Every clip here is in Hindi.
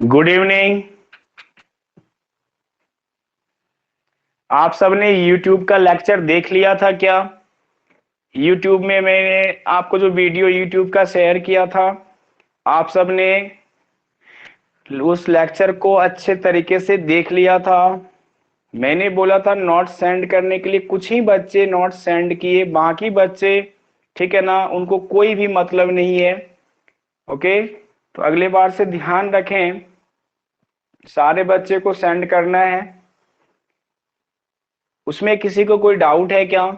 Good evening. आप सबने YouTube का लेक्चर देख लिया था क्या? YouTube में मैंने आपको जो वीडियो YouTube का शेयर किया था, आप सबने उस लेक्चर को अच्छे तरीके से देख लिया था। मैंने बोला था नोट सेंड करने के लिए, कुछ ही बच्चे नोट सेंड किए, बाकी बच्चे ठीक है ना, उनको कोई भी मतलब नहीं है। ओके, तो अगले बार से ध्यान रखें, सारे बच्चे को सेंड करना है। उसमें किसी को कोई डाउट है क्या?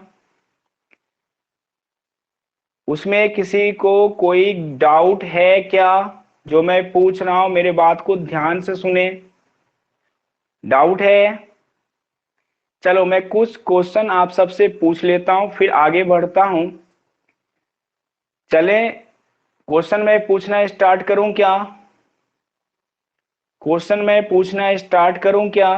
उसमें किसी को कोई डाउट है क्या? जो मैं पूछ रहा हूं मेरे बात को ध्यान से सुने। डाउट है? चलो मैं कुछ क्वेश्चन आप सबसे पूछ लेता हूं, फिर आगे बढ़ता हूं। चले, क्वेश्चन मैं पूछना स्टार्ट करूं क्या? क्वेश्चन मैं पूछना स्टार्ट करूं क्या?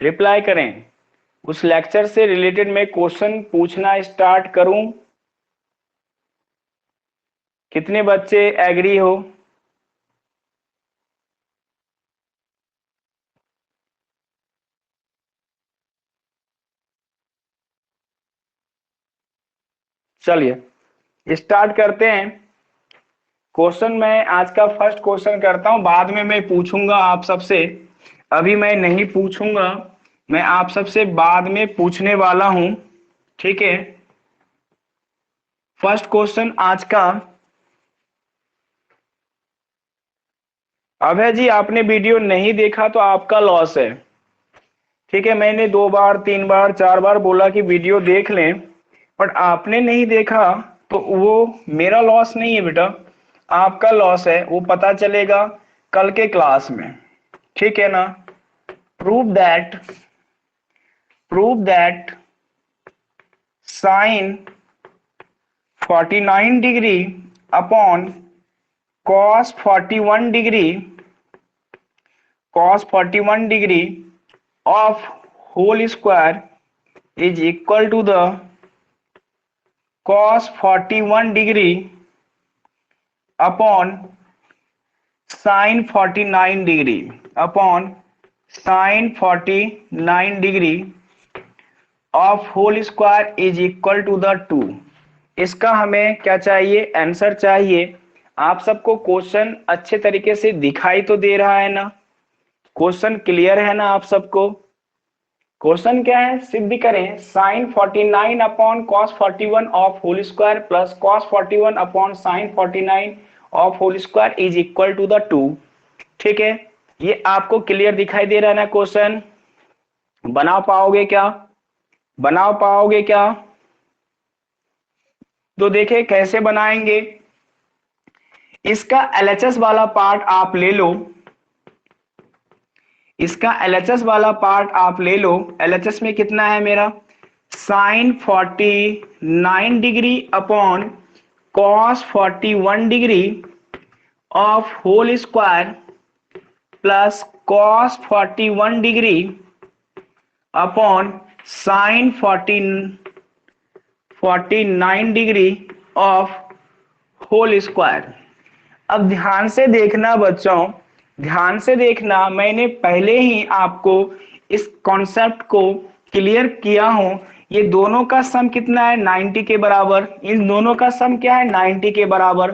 रिप्लाई करें। उस लेक्चर से रिलेटेड मैं क्वेश्चन पूछना स्टार्ट करूं? कितने बच्चे एग्री हो? चलिए स्टार्ट करते हैं। क्वेश्चन मैं आज का फर्स्ट क्वेश्चन करता हूं, बाद में मैं पूछूंगा आप सबसे। अभी मैं नहीं पूछूंगा, मैं आप सबसे बाद में पूछने वाला हूं। ठीक है, फर्स्ट क्वेश्चन आज का। अभय जी, आपने वीडियो नहीं देखा तो आपका लॉस है। ठीक है, मैंने 2 बार 3 बार 4 बार बोला कि वीडियो देख लें, बट आपने नहीं देखा तो वो मेरा लॉस नहीं है बेटा, आपका लॉस है। वो पता चलेगा कल के क्लास में। ठीक है ना? Prove that sine 49 degree upon cos 41 डिग्री of whole square is equal to the cos 41 degree upon sin 49 degree of whole square is equal to the 2। इसका हमें क्या चाहिए? आंसर चाहिए। आप सबको क्वेश्चन अच्छे तरीके से दिखाई तो दे रहा है ना? क्वेश्चन क्लियर है ना आप सबको? क्वेश्चन क्या है, सिद्ध करें sine 49 upon cos 41 of whole square plus cos 41 upon sine 49 of whole square is equal to the 2। ठीक है, ये आपको क्लियर दिखाई दे रहा है ना? क्वेश्चन बना पाओगे क्या? बना पाओगे क्या? तो देखिए कैसे बनाएंगे। इसका एलएचएस वाला पार्ट आप ले लो, इसका एलएचएस वाला पार्ट आप ले लो। एलएचएस में कितना है मेरा? Sine 49 degree upon cos 41 degree of whole square plus cos 41 degree upon sine 49 degree of whole square. अब ध्यान से देखना बच्चों, ध्यान से देखना, मैंने पहले ही आपको इस कॉन्सेप्ट को क्लियर किया हूं। ये दोनों का सम कितना है? 90 के बराबर। इन दोनों का सम क्या है? 90 के बराबर।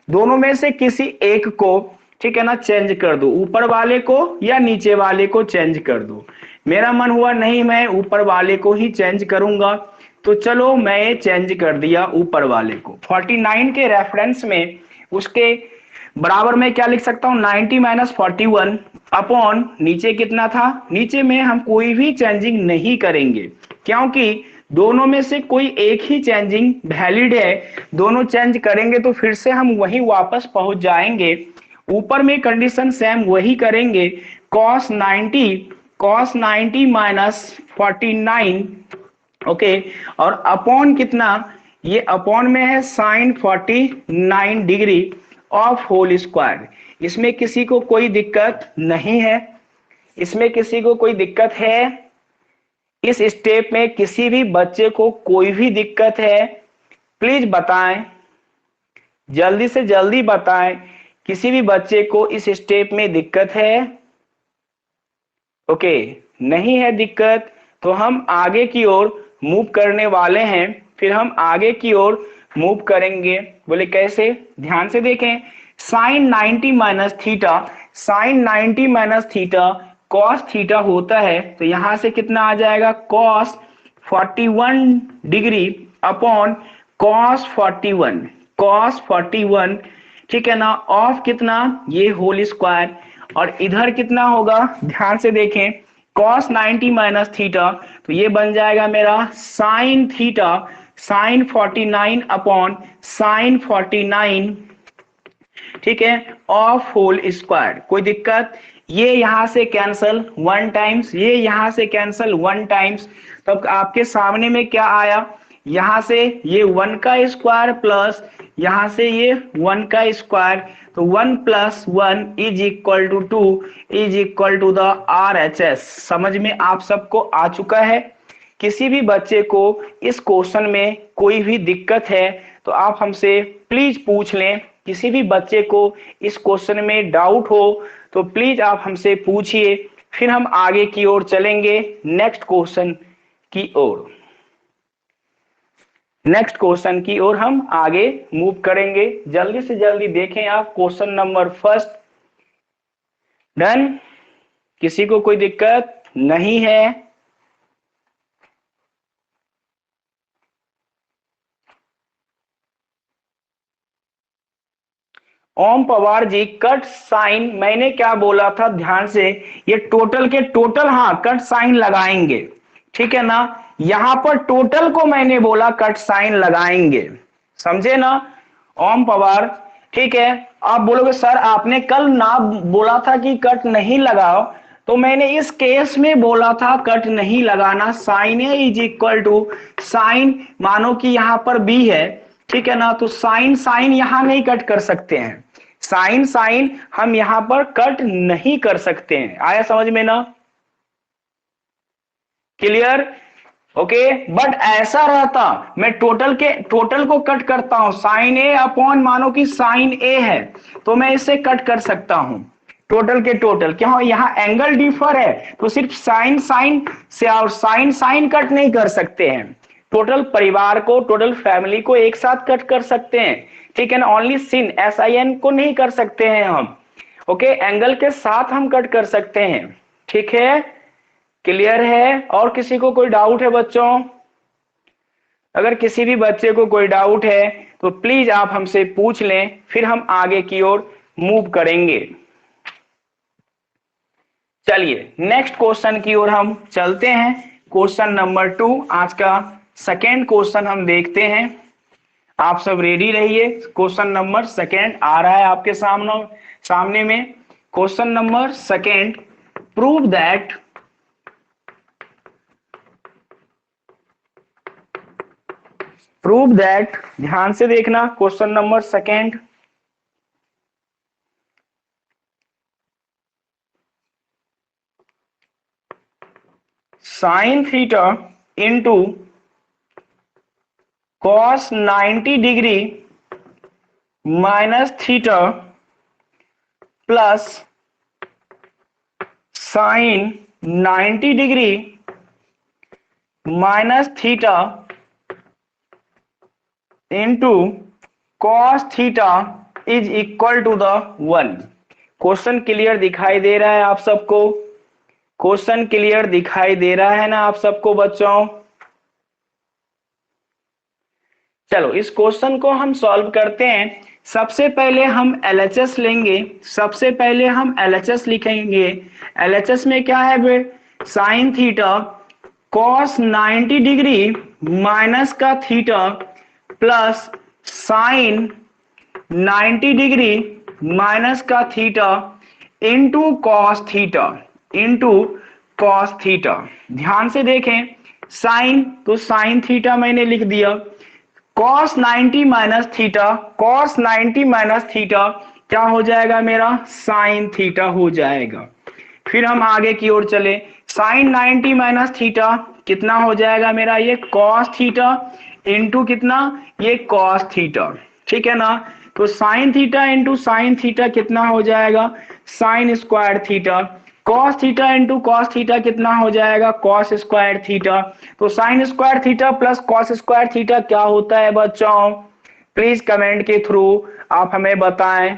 दोनों में से किसी एक को, ठीक है ना, चेंज कर दो, ऊपर वाले को या नीचे वाले को चेंज कर दो। मेरा मन हुआ नहीं, मैं ऊपर वाले को ही चेंज करूंगा, तो चलो मैं चेंज कर दिया ऊपर वाले को। 49 के रेफरेंस में उसके बराबर में क्या लिख सकता हूं? 90 माइनस 41 अपॉन नीचे कितना था? नीचे में हम कोई भी चेंजिंग नहीं करेंगे, क्योंकि दोनों में से कोई एक ही चेंजिंग वैलिड है। दोनों चेंज करेंगे तो फिर से हम वही वापस पहुंच जाएंगे। ऊपर में कंडीशन सेम वही करेंगे। cos 90 माइनस 49, ओके, और अपॉन कितना? ये अपॉन में है sine 49 degree of whole square. इसमें किसी को कोई दिक्कत नहीं है? इसमें किसी को कोई दिक्कत है? इस स्टेप में किसी भी बच्चे को कोई भी दिक्कत है? प्लीज बताएं। जल्दी से जल्दी बताएं, किसी भी बच्चे को इस स्टेप में दिक्कत है? ओके, नहीं है दिक्कत, तो हम आगे की ओर मूव करने वाले हैं। फिर हम आगे की ओर मूव करेंगे। बोले कैसे? ध्यान से देखें। Sine 90 minus theta, sine 90 minus theta cos theta होता है, तो यहां से कितना आ जाएगा? Cos 41 degree upon cos 41, cos 41, ठीक है ना, ऑफ कितना? ये होल स्क्वायर। और इधर कितना होगा? ध्यान से देखें, cos 90 माइनस थीटा, तो ये बन जाएगा मेरा sine theta, sine 49 upon sine 49, ठीक है, ऑफ होल स्क्वायर। कोई दिक्कत? ये यहां से कैंसल 1 टाइम्स, ये यहां से कैंसल 1 टाइम्स, तब आपके सामने में क्या आया? यहां से ये 1 का स्क्वायर प्लस यहां से ये 1 का स्क्वायर, तो 1 plus 1 is equal to 2 is equal to the RHS। समझ में आप सबको आ चुका है? किसी भी बच्चे को इस क्वेश्चन में कोई भी दिक्कत है तो आप हमसे प्लीज पूछ लें। किसी भी बच्चे को इस क्वेश्चन में डाउट हो तो प्लीज आप हमसे पूछिए, फिर हम आगे की ओर चलेंगे, नेक्स्ट क्वेश्चन की ओर। नेक्स्ट क्वेश्चन की ओर हम आगे मूव करेंगे। जल्दी से जल्दी देखें आप क्वेश्चन नंबर फर्स्ट। डन? किसी को कोई दिक्कत नहीं है? ओम पवार जी, कट साइन मैंने क्या बोला था? ध्यान से, ये टोटल के टोटल, हाँ कट साइन लगाएंगे, ठीक है ना, यहां पर टोटल को मैंने बोला कट साइन लगाएंगे, समझे ना ओम पवार? ठीक है। आप बोलोगे सर आपने कल ना बोला था कि कट नहीं लगाओ, तो मैंने इस केस में बोला था कट नहीं लगाना। Sine A is equal to sine, मानो कि यहां पर बी है, ठीक है ना, तो साइन साइन यहां नहीं कट कर सकते हैं, साइन साइन हम यहां पर कट नहीं कर सकते हैं। आया समझ में ना? क्लियर? ओके। बट ऐसा रहता, मैं टोटल को कट करता हूं, साइन ए अपॉन, मानो कि साइन ए है तो मैं इसे कट कर सकता हूं, टोटल के टोटल। क्यों? यहां एंगल डिफर है तो सिर्फ साइन साइन से और साइन साइन कट नहीं कर सकते हैं, टोटल परिवार को, टोटल फैमिली को एक साथ कट कर सकते हैं, ठीक है ना। ओनली सिन SIN को नहीं कर सकते हैं हम। ओके, एंगल के साथ हम कट कर सकते हैं, ठीक है। क्लियर है? और किसी को कोई डाउट है बच्चों? अगर किसी भी बच्चे को कोई डाउट है तो प्लीज आप हमसे पूछ लें, फिर हम आगे की ओर मूव करेंगे। चलिए नेक्स्ट क्वेश्चन की ओर हम चलते हैं। क्वेश्चन नंबर 2, आज का सेकेंड क्वेश्चन हम देखते हैं। आप सब रेडी रहिए, क्वेश्चन नंबर सेकेंड आ रहा है आपके सामने में। Question number second, prove that ध्यान से देखना, question number second, sine theta into cos 90 degree minus theta plus sine 90 degree minus theta into cos theta is equal to the 1। Question clear दिखाई दे रहा है आप सबको? क्वेश्चन क्लियर दिखाई दे रहा है ना आप सबको बच्चों? चलो इस क्वेश्चन को हम सॉल्व करते हैं। सबसे पहले हम LHS लेंगे, सबसे पहले हम LHS लिखेंगे। LHS में क्या है बे? Sine theta cos 90 degree minus का theta plus sine 90 degree minus का theta into cos theta, into cos theta. ध्यान से देखें, साइन तो साइन थीटा मैंने लिख दिया, cos 90 minus theta, cos 90 minus theta क्या हो जाएगा मेरा? साइन थीटा हो जाएगा। फिर हम आगे की ओर चले, साइन 90 माइनस थीटा कितना हो जाएगा मेरा? ये cos थीटा इंटू कितना? ये cos थीटा, ठीक है ना। तो sine theta into sine theta कितना हो जाएगा, sine square theta. Cos theta into cos theta कितना हो जाएगा, कॉस स्क्वायर थीटा। तो sine square theta plus cos square theta क्या होता है बच्चों, प्लीज कमेंट के थ्रू आप हमें बताएं।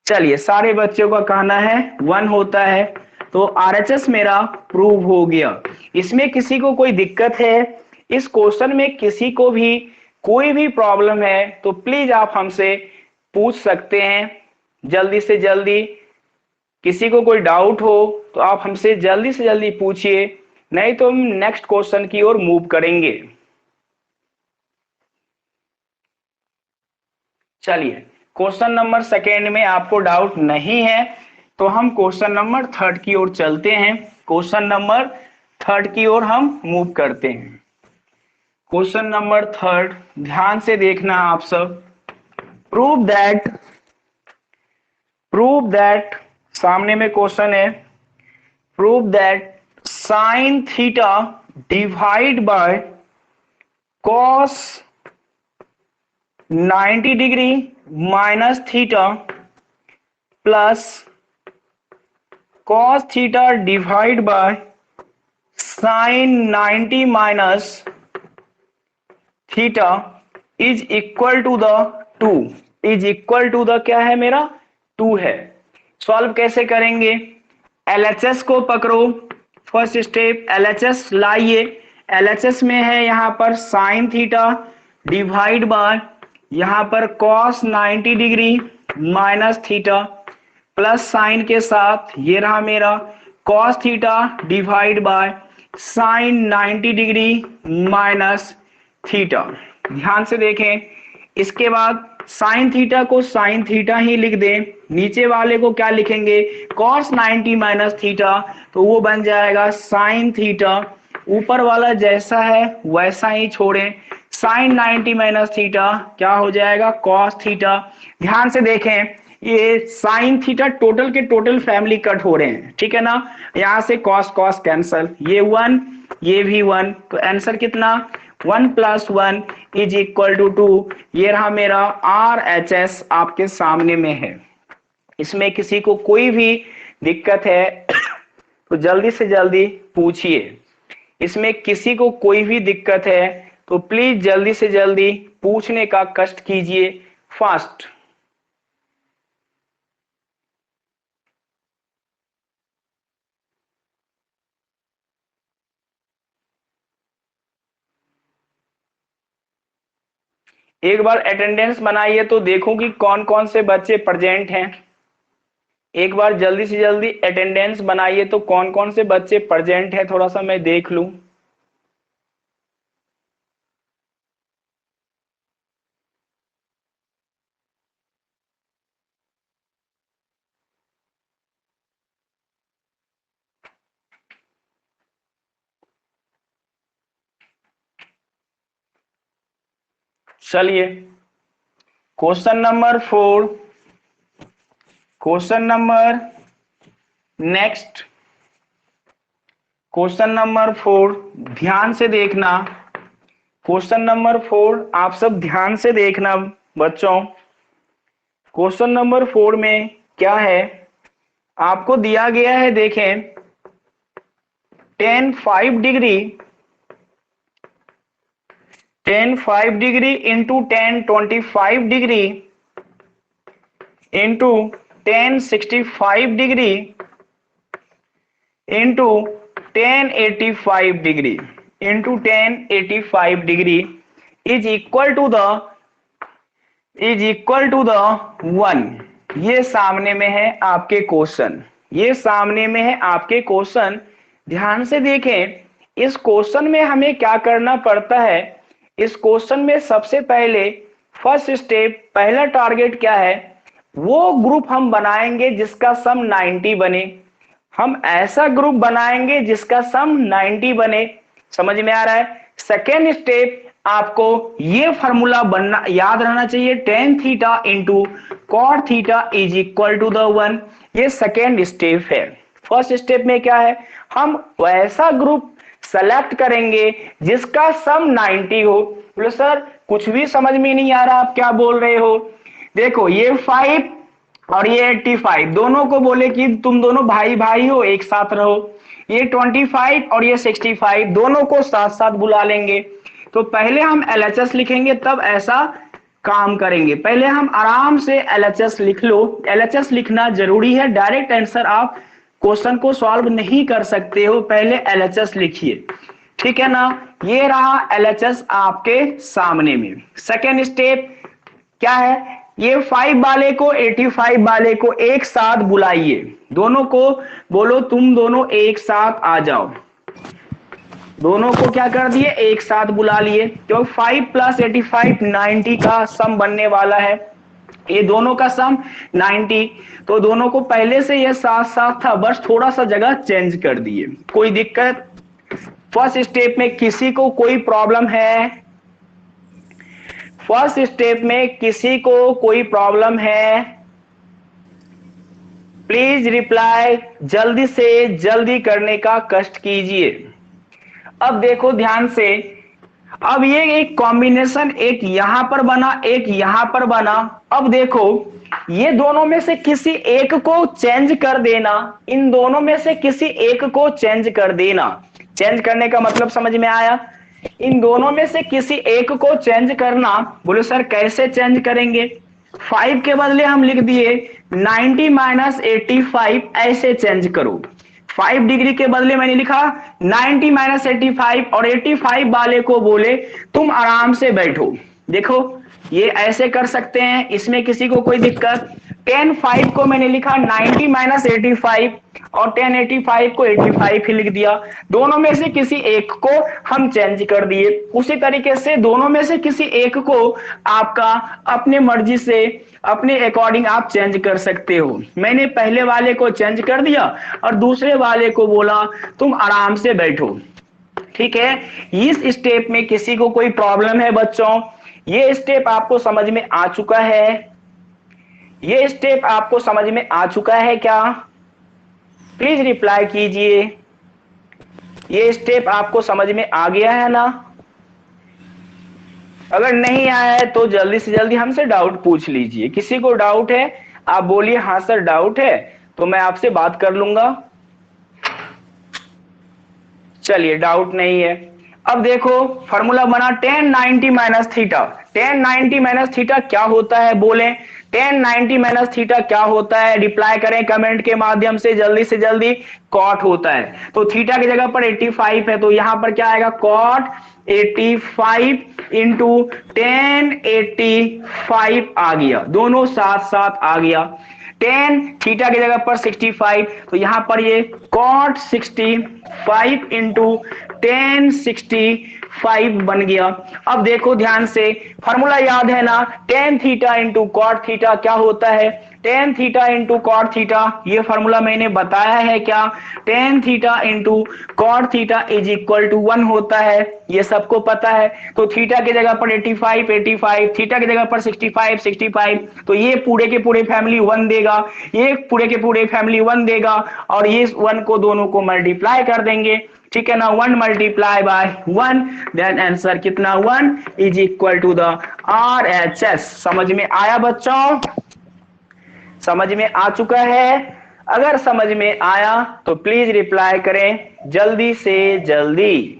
चलिए सारे बच्चों का कहना है 1 होता है। तो आरएचएस मेरा प्रूव हो गया। इसमें किसी को कोई दिक्कत है, इस क्वेश्चन में किसी को भी कोई भी प्रॉब्लम है तो प्लीज आप हमसे पूछ सकते हैं जल्दी से जल्दी। किसी को कोई डाउट हो तो आप हमसे जल्दी से जल्दी पूछिए, नहीं तो हम नेक्स्ट क्वेश्चन की ओर मूव करेंगे। चलिए क्वेश्चन नंबर सेकेंड में आपको डाउट नहीं है तो हम क्वेश्चन नंबर थर्ड की ओर चलते हैं। क्वेश्चन नंबर थर्ड की ओर हम मूव करते हैं। क्वेश्चन नंबर थर्ड ध्यान से देखना आप सब। प्रूव दैट सामने में क्वेश्चन है, prove that sine theta divide by cos 90 degree minus theta plus cos theta divide by sine 90 minus theta is equal to the 2। Is equal to the क्या है मेरा, 2 है। सॉल्व कैसे करेंगे, एलएचएस को पकड़ो। फर्स्ट स्टेप एलएचएस लाइए। एलएचएस में है यहां पर साइन थीटा डिवाइड बाय यहां पर cos 90 degree minus theta plus sign के साथ ये रहा मेरा cos theta divide by sine 90 degree minus theta. ध्यान से देखें, इसके बाद साइन थीटा को साइन थीटा ही लिख दें, नीचे वाले को क्या लिखेंगे, कॉस 90 माइनस थीटा, तो वो बन जाएगा साइन थीटा। ऊपर वाला जैसा है वैसा ही छोड़ें, साइन 90 माइनस थीटा क्या हो जाएगा, कॉस थीटा। ध्यान से देखें, ये साइन थीटा टोटल के टोटल फैमिली कट हो रहे हैं, ठीक है ना। यहां से कॉस कॉस कैंसल, ये 1 ये भी 1, तो आंसर कितना 1 + 1 इज इक्वल टू 2। ये रहा मेरा आरएचएस आपके सामने में है। इसमें किसी को कोई भी दिक्कत है तो जल्दी से जल्दी पूछिए। इसमें किसी को कोई भी दिक्कत है तो प्लीज जल्दी से जल्दी पूछने का कष्ट कीजिए फास्ट। एक बार अटेंडेंस बनाइए तो देखो कि कौन कौन से बच्चे प्रेजेंट हैं। एक बार जल्दी से जल्दी अटेंडेंस बनाइए तो कौन कौन से बच्चे प्रेजेंट हैं, थोड़ा सा मैं देख लूं। चलिए question number 4, question number next, question number 4 ध्यान से देखना। क्वेश्चन नंबर 4 आप सब ध्यान से देखना बच्चों। क्वेश्चन नंबर 4 में क्या है, आपको दिया गया है, देखें tan 5 degree into tan 25 degree into tan 65 degree into tan 85 degree into tan 85 degree is equal to the 1। ये सामने में है आपके क्वेश्चन, ये सामने में है आपके क्वेश्चन। ध्यान से देखें, इस क्वेश्चन में हमें क्या करना पड़ता है। इस क्वेश्चन में सबसे पहले फर्स्ट स्टेप, पहला टारगेट क्या है, वो ग्रुप हम बनाएंगे जिसका सम 90 बने। हम ऐसा ग्रुप बनाएंगे जिसका सम 90 बने। समझ में आ रहा है। सेकेंड स्टेप आपको ये फॉर्मूला बनना याद रहना चाहिए, tan theta into cot theta is equal to the 1। ये सेकेंड स्टेप है। फर्स्ट स्टेप में क्या है, हम वैसा ग्रुप सेलेक्ट करेंगे जिसका सम 90 हो। बोले सर कुछ भी समझ में नहीं आ रहा आप क्या बोल रहे हो। देखो ये 5 और ये 85 दोनों को बोले कि तुम दोनों भाई भाई हो, एक साथ रहो। ये 25 और ये 65 दोनों को साथ साथ बुला लेंगे। तो पहले हम LHS लिखेंगे तब ऐसा काम करेंगे। पहले हम आराम से LHS लिख लो। LHS लिखना जरूरी है, डायरेक्ट आंसर आप क्वेश्चन को सॉल्व नहीं कर सकते हो, पहले LHS लिखिए, ठीक है ना। ये रहा LHS आपके सामने में। सेकेंड स्टेप क्या है, ये 5 वाले को 85 वाले को एक साथ बुलाइए, दोनों को बोलो तुम दोनों एक साथ आ जाओ। दोनों को क्या कर दिए, एक साथ बुला लिए, क्यों 5 + 85 90 का सम बनने वाला है। ये दोनों का सम 90, तो दोनों को पहले से ये साथ साथ था, बस थोड़ा सा जगह चेंज कर दिए। कोई दिक्कत? फर्स्ट स्टेप में किसी को कोई प्रॉब्लम है? फर्स्ट स्टेप में किसी को कोई प्रॉब्लम है? प्लीज रिप्लाई, जल्दी से जल्दी करने का कष्ट कीजिए। अब देखो ध्यान से, अब ये एक कॉम्बिनेशन एक यहां पर बना, एक यहां पर बना। अब देखो ये दोनों में से किसी एक को चेंज कर देना, इन दोनों में से किसी एक को चेंज कर देना। चेंज करने का मतलब समझ में आया? इन दोनों में से किसी एक को चेंज करना। बोले सर कैसे चेंज करेंगे? 5 के बदले हम लिख दिए 90 - 85, ऐसे चेंज करो। 5 डिग्री के बदले मैंने लिखा 90 - 85 और 85 वाले को बोले तुम आराम से बैठो। देखो ये ऐसे कर सकते हैं, इसमें किसी को कोई दिक्कत? 10 5 को मैंने लिखा 90 - 85 और 10 85 को 85 ही लिख दिया। दोनों में से किसी एक को हम चेंज कर दिए। उसी तरीके से दोनों में से किसी एक को आपका अपने मर्जी से अपने अकॉर्डिंग आप चेंज कर सकते हो। मैंने पहले वाले को चेंज कर दिया और दूसरे वाले को बोला तुम आराम से बैठो, ठीक है। इस स्टेप में किसी को कोई प्रॉब्लम है बच्चों? ये स्टेप आपको समझ में आ चुका है? ये स्टेप आपको समझ में आ चुका है क्या? प्लीज रिप्लाई कीजिए। ये स्टेप आपको समझ में आ गया है ना? अगर नहीं आया है तो जल्दी से जल्दी हमसे डाउट पूछ लीजिए। किसी को डाउट है आप बोलिए हाँ सर डाउट है, तो मैं आपसे बात कर लूंगा। चलिए डाउट नहीं है। अब देखो फॉर्मूला बना tan 90 - थीटा। tan 90 - थीटा क्या होता है बोले? tan 90 - थीटा क्या होता है? रिप्लाई करें कमेंट के माध्यम से जल्दी कॉट होता है। तो थीटा की जगह पर 85 है, तो यहां पर क्या आएगा कॉट 85 इंटू tan 85 आ गया, दोनों साथ साथ आ गया। tan थीटा की जगह पर 65, तो यहां पर ये cot 65 इंटू tan 65 बन गया। अब देखो ध्यान से, फॉर्मूला याद है ना? tan theta into cot theta क्या होता है? tan theta into cot theta, ये फॉर्मूला मैंने बताया है क्या? tan theta into cot theta is equal to 1 होता है, ये सबको पता है। तो थीटा की जगह पर 85 85, थीटा की जगह पर 65 65, तो ये पूरे के पूरे फैमिली 1 देगा, ये पूरे के पूरे फैमिली 1 देगा, और ये 1 को दोनों को मल्टीप्लाई कर देंगे, ठीक है ना। 1 मल्टीप्लाई बाय 1, देन आंसर कितना 1 is equal to the RHS। समझ में आया बच्चों? समझ में आ चुका है? अगर समझ में आया तो प्लीज रिप्लाई करें जल्दी से जल्दी।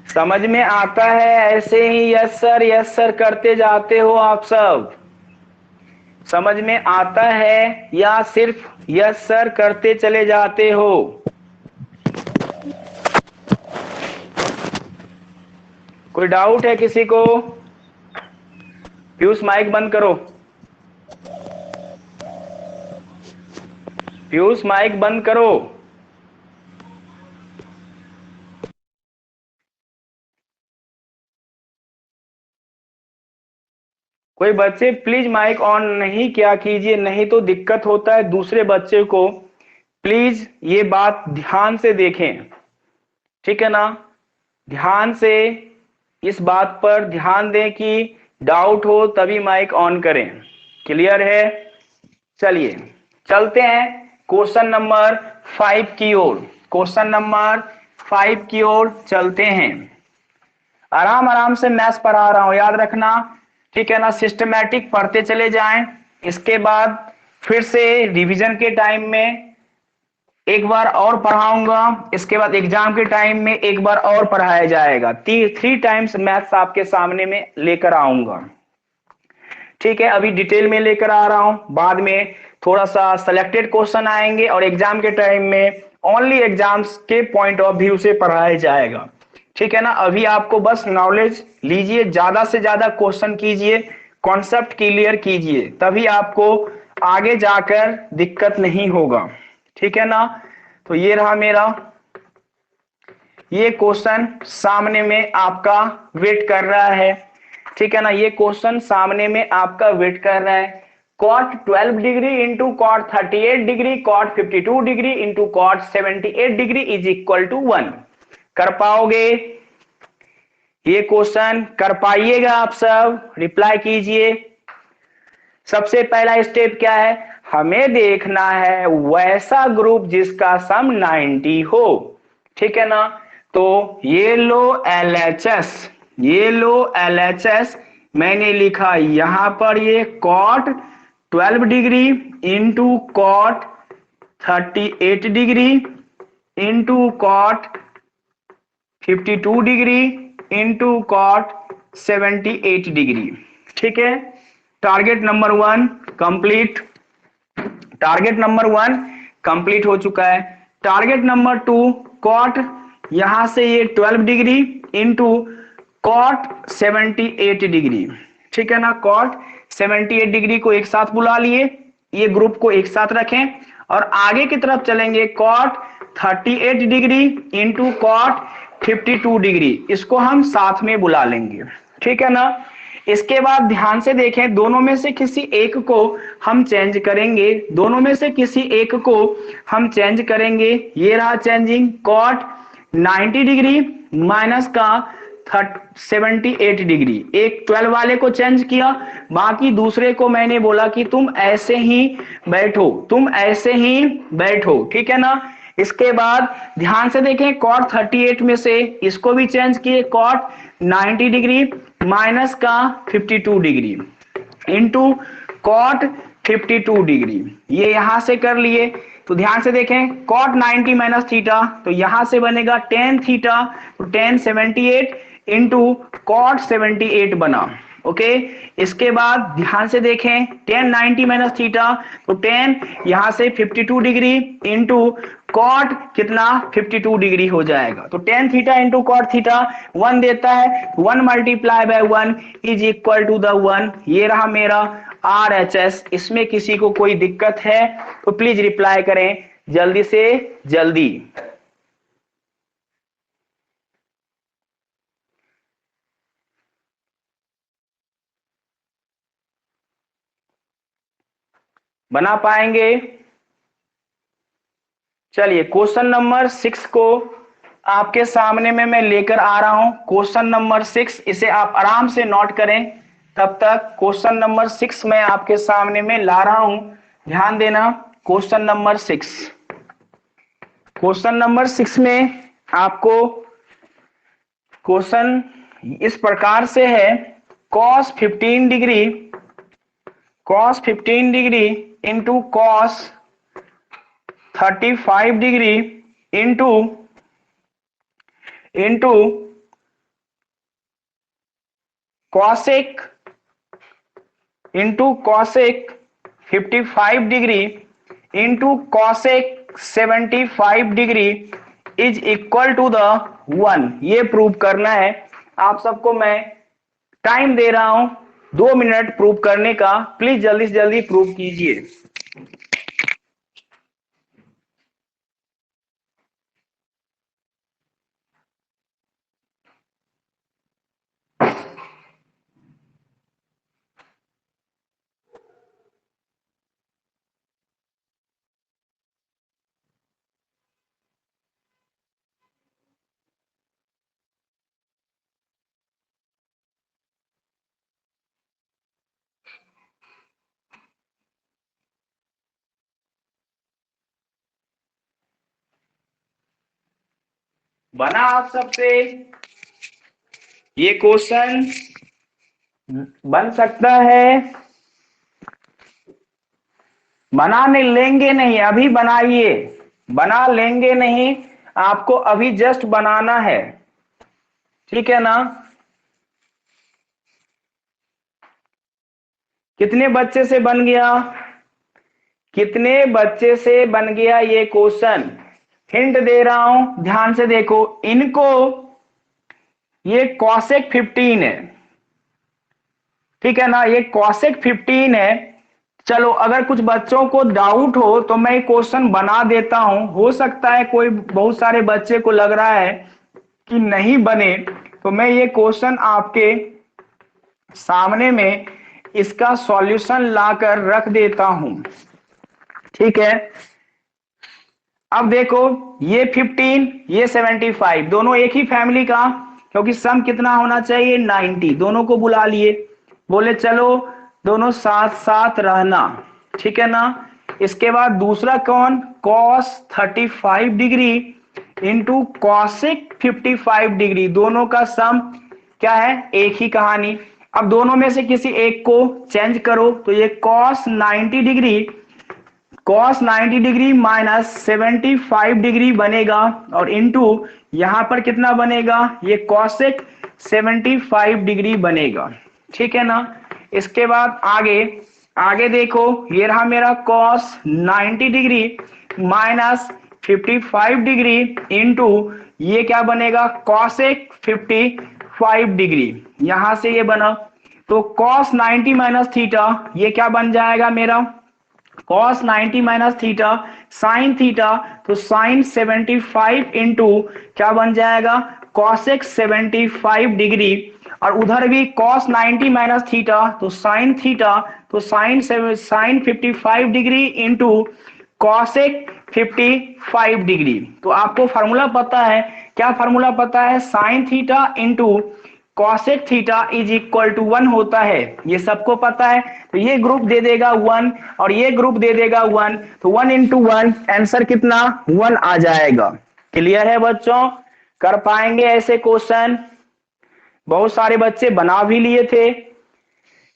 समझ में आता है? ऐसे ही यस सर करते जाते हो आप सब? समझ में आता है या सिर्फ यस सर करते चले जाते हो? कोई डाउट है किसी को? पीयूष माइक बंद करो, पीयूष माइक बंद करो। कोई बच्चे प्लीज माइक ऑन नहीं किया कीजिए, नहीं तो दिक्कत होता है दूसरे बच्चे को। प्लीज ये बात ध्यान से देखें, ठीक है ना। ध्यान से इस बात पर ध्यान दें कि डाउट हो तभी माइक ऑन करें। क्लियर है? चलिए चलते हैं क्वेश्चन नंबर 5 की ओर। क्वेश्चन नंबर 5 की ओर चलते हैं। आराम आराम से मैथ्स पढ़ा रहा हूं, याद रखना, ठीक है ना। सिस्टमैटिक पढ़ते चले जाएं। इसके बाद फिर से रिवीजन के टाइम में एक बार और पढ़ाऊंगा, इसके बाद एग्जाम के टाइम में एक बार और पढ़ाया जाएगा। 3 टाइम्स मैथ्स आपके सामने में लेकर आऊंगा, ठीक है। अभी डिटेल में लेकर आ रहा हूं, बाद में थोड़ा सा सिलेक्टेड क्वेश्चन आएंगे और एग्जाम के टाइम में ओनली एग्जाम्स के पॉइंट ऑफ व्यू से पढ़ाया जाएगा, ठीक है ना। अभी आपको बस नॉलेज लीजिए, ज्यादा से ज्यादा क्वेश्चन कीजिए, कॉन्सेप्ट क्लियर कीजिए, तभी आपको आगे जाकर दिक्कत नहीं होगा, ठीक है ना। तो ये रहा मेरा, ये क्वेश्चन सामने में आपका वेट कर रहा है, ठीक है ना। ये क्वेश्चन सामने में आपका वेट कर रहा है। cot 12 degree into cot 38 degree cot 52 degree into cot 78 degree is equal to 1। कर पाओगे ये क्वेश्चन? कर पाइएगा आप सब? रिप्लाई कीजिए। सबसे पहला स्टेप क्या है? हमें देखना है वैसा ग्रुप जिसका सम 90 हो, ठीक है ना। तो ये लो LHS, ये लो LHS, मैंने लिखा यहां पर ये cot 12 degree into cot 38 degree into cot 52 degree into cot 78 degree, ठीक है। Target number 1 complete, target number 1 complete हो चुका है। टारगेट नंबर 2 cot यहां से ये 12 डिग्री इंटू cot 78 डिग्री, ठीक है ना। cot 78 डिग्री को एक साथ बुला लिए, ये ग्रुप को एक साथ रखें और आगे की तरफ चलेंगे। cot 38 degree into cot 52 degree, इसको हम साथ में बुला लेंगे, ठीक है ना। इसके बाद ध्यान से देखें, दोनों में से किसी एक को हम चेंज करेंगे, दोनों में से किसी एक को हम चेंज करेंगे। ये रहा चेंजिंग, cot 90 डिग्री माइनस का 78 डिग्री, एक 12 वाले को चेंज किया, बाकी दूसरे को मैंने बोला कि तुम ऐसे ही बैठो, तुम ऐसे ही बैठो, ठीक है ना। इसके बाद ध्यान से देखें, cot 38 में से इसको भी चेंज किए, cot 90 डिग्री माइनस का 52 डिग्री इंटू cot 52 डिग्री, ये यहां से कर लिए। तो ध्यान से देखें, cot 90 माइनस थीटा, तो यहां से बनेगा tan थीटा, तो tan 78 इंटू cot 78 बना, ओके। इसके बाद ध्यान से देखें, tan 90 माइनस थीटा, तो tan यहां से 52 डिग्री इंटू cot कितना 52 डिग्री हो जाएगा, तो tan theta into cot theta 1 देता है, 1 multiply by 1 is equal to the 1। ये रहा मेरा RHS। इसमें किसी को कोई दिक्कत है तो प्लीज रिप्लाई करें जल्दी से जल्दी। बना पाएंगे? चलिए क्वेश्चन नंबर 6 को आपके सामने में मैं लेकर आ रहा हूं। क्वेश्चन नंबर 6, इसे आप आराम से नोट करें। तब तक क्वेश्चन नंबर 6 मैं आपके सामने में ला रहा हूं, ध्यान देना। क्वेश्चन नंबर 6, क्वेश्चन नंबर 6 में आपको क्वेश्चन इस प्रकार से है, cos 15 degree, cos 15 degree into cos 35 degree into into cosec into cosec 55 degree into cosec 75 degree is equal to the 1। ये प्रूव करना है। आप सबको मैं टाइम दे रहा हूं 2 मिनट प्रूव करने का, प्लीज जल्दी से जल्दी प्रूव कीजिए। बना आप सबसे ये क्वेश्चन बन सकता है? बना नहीं लेंगे नहीं, अभी बनाइए, बना लेंगे नहीं, आपको अभी जस्ट बनाना है, ठीक है ना? कितने बच्चे से बन गया? कितने बच्चे से बन गया ये क्वेश्चन? हिंट दे रहा हूं, ध्यान से देखो इनको, ये कॉसेक 15 है, ठीक है ना? ये कॉसेक 15 है। चलो अगर कुछ बच्चों को डाउट हो तो मैं क्वेश्चन बना देता हूं, हो सकता है कोई बहुत सारे बच्चे को लग रहा है कि नहीं बने, तो मैं ये क्वेश्चन आपके सामने में इसका सॉल्यूशन लाकर रख देता हूं, ठीक है? अब देखो ये 15 ये 75 दोनों एक ही फैमिली का, क्योंकि सम कितना होना चाहिए 90, दोनों को बुला लिए, बोले चलो दोनों साथ साथ रहना, ठीक है ना? इसके बाद दूसरा कौन, cos 35 degree into cosec 55 degree, दोनों का सम क्या है, एक ही कहानी। अब दोनों में से किसी एक को चेंज करो तो ये cos 90 डिग्री माइनस 75 डिग्री बनेगा, और इनटू यहां पर कितना बनेगा, ये cosec 75 डिग्री बनेगा, ठीक है ना? इसके बाद आगे आगे देखो, ये रहा मेरा cos 90 degree minus 55 degree into ये क्या बनेगा, cosec 55 डिग्री, यहां से ये बना, तो cos 90 माइनस थीटा ये क्या बन जाएगा मेरा, cos 90 minus theta sign theta, तो साइन 75 इंटू क्या बन जाएगा, cosec 75 डिग्री, और उधर भी cos 90 माइनस थीटा तो साइन थीटा, तो sine 55 degree into cosec 55 degree. तो आपको फार्मूला पता है, क्या फार्मूला पता है, sine theta into cosec theta is equal to 1 होता है, ये सबको पता है। तो ये ग्रुप दे देगा 1 और ये ग्रुप दे देगा 1, तो 1 इंटू 1 आंसर कितना 1 आ जाएगा। क्लियर है बच्चों? कर पाएंगे ऐसे क्वेश्चन? बहुत सारे बच्चे बना भी लिए थे,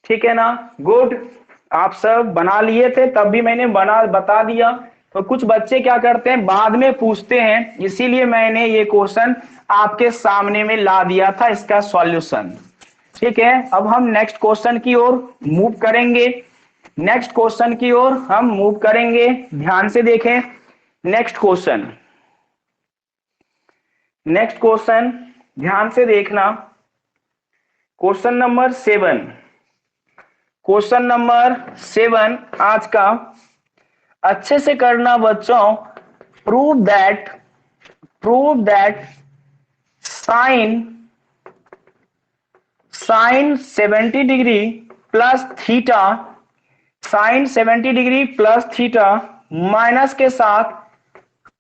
ठीक है ना? गुड, आप सब बना लिए थे तब भी मैंने बता दिया। तो कुछ बच्चे क्या करते हैं बाद में पूछते हैं, इसीलिए मैंने ये क्वेश्चन आपके सामने में ला दिया था इसका सॉल्यूशन, ठीक है? अब हम नेक्स्ट क्वेश्चन की ओर मूव करेंगे, नेक्स्ट क्वेश्चन की ओर हम मूव करेंगे, ध्यान से देखें। नेक्स्ट क्वेश्चन, नेक्स्ट क्वेश्चन ध्यान से देखना, क्वेश्चन नंबर 7, क्वेश्चन नंबर 7 आज का अच्छे से करना बच्चों। Prove that sine 70 degree plus theta, sine 70 degree plus theta minus के साथ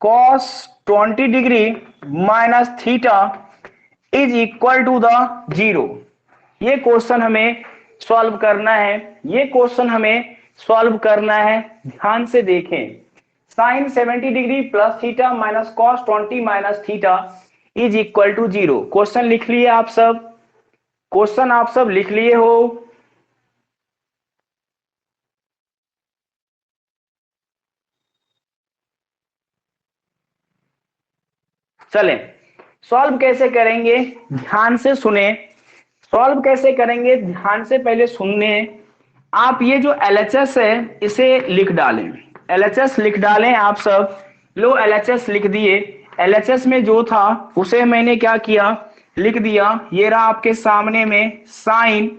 cos 20 degree minus theta is equal to the 0। ये क्वेश्चन हमें सॉल्व करना है, ये क्वेश्चन हमें सॉल्व करना है, ध्यान से देखें। Sine 70 degree plus theta minus cos 20 minus theta is equal to 0। Question लिख लिए आप सब? क्वेश्चन आप सब लिख लिए हो? चलें सॉल्व कैसे करेंगे, ध्यान से सुने। सॉल्व कैसे करेंगे ध्यान से पहले सुनने। आप ये जो LHS है इसे लिख डालें, LHS लिख डालें आप सब। लो LHS लिख दिए, LHS में जो था उसे मैंने क्या किया, लिख दिया। ये रहा आपके सामने में sine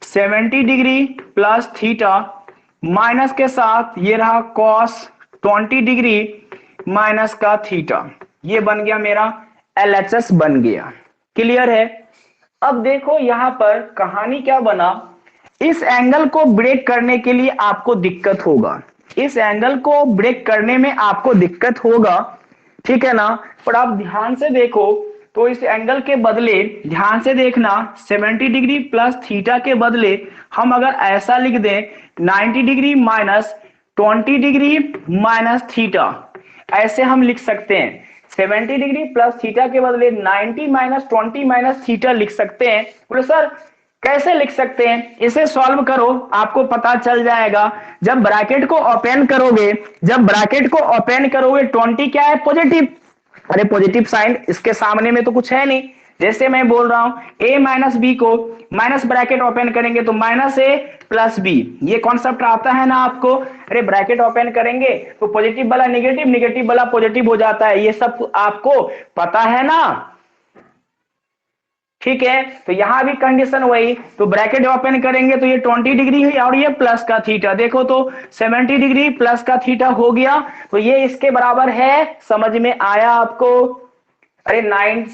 70 degree plus theta minus के साथ ये रहा कॉस 20 डिग्री माइनस का थीटा, ये बन गया मेरा LHS बन गया। क्लियर है? अब देखो यहां पर कहानी क्या बना, इस एंगल को ब्रेक करने के लिए आपको दिक्कत होगा, इस एंगल को ब्रेक करने में आपको दिक्कत होगा, ठीक है ना? पर आप ध्यान से देखो तो इस एंगल के बदले ध्यान से देखना 70 डिग्री प्लस थीटा के बदले हम अगर ऐसा लिख दें 90 degree minus 20 degree minus theta, ऐसे हम लिख सकते हैं। 70 डिग्री प्लस थीटा के बदले 90 माइनस 20 माइनस थीटा लिख सकते हैं। बोले सर कैसे लिख सकते हैं? इसे सॉल्व करो, आपको पता चल जाएगा। जब ब्रैकेट को ओपन करोगे, 20 क्या है? पॉजिटिव। अरे पॉजिटिव साइन, इसके सामने में तो कुछ है नहीं। जैसे मैं बोल रहा हूं a माइनस बी को माइनस ब्रैकेट ओपन करेंगे तो माइनस ए प्लस बी, ये कॉन्सेप्ट आता है ना आपको? अरे ब्रैकेट ओपन करेंगे तो पॉजिटिव वाला निगेटिव, निगेटिव वाला पॉजिटिव हो जाता है, ये सब आपको पता है ना? ठीक है, तो यहां भी कंडीशन वही, तो ब्रैकेट ओपन करेंगे तो ये 20 डिग्री है और ये प्लस का थीटा, देखो तो 70 डिग्री प्लस का थीटा हो गया, तो ये इसके बराबर है। समझ में आया आपको? अरे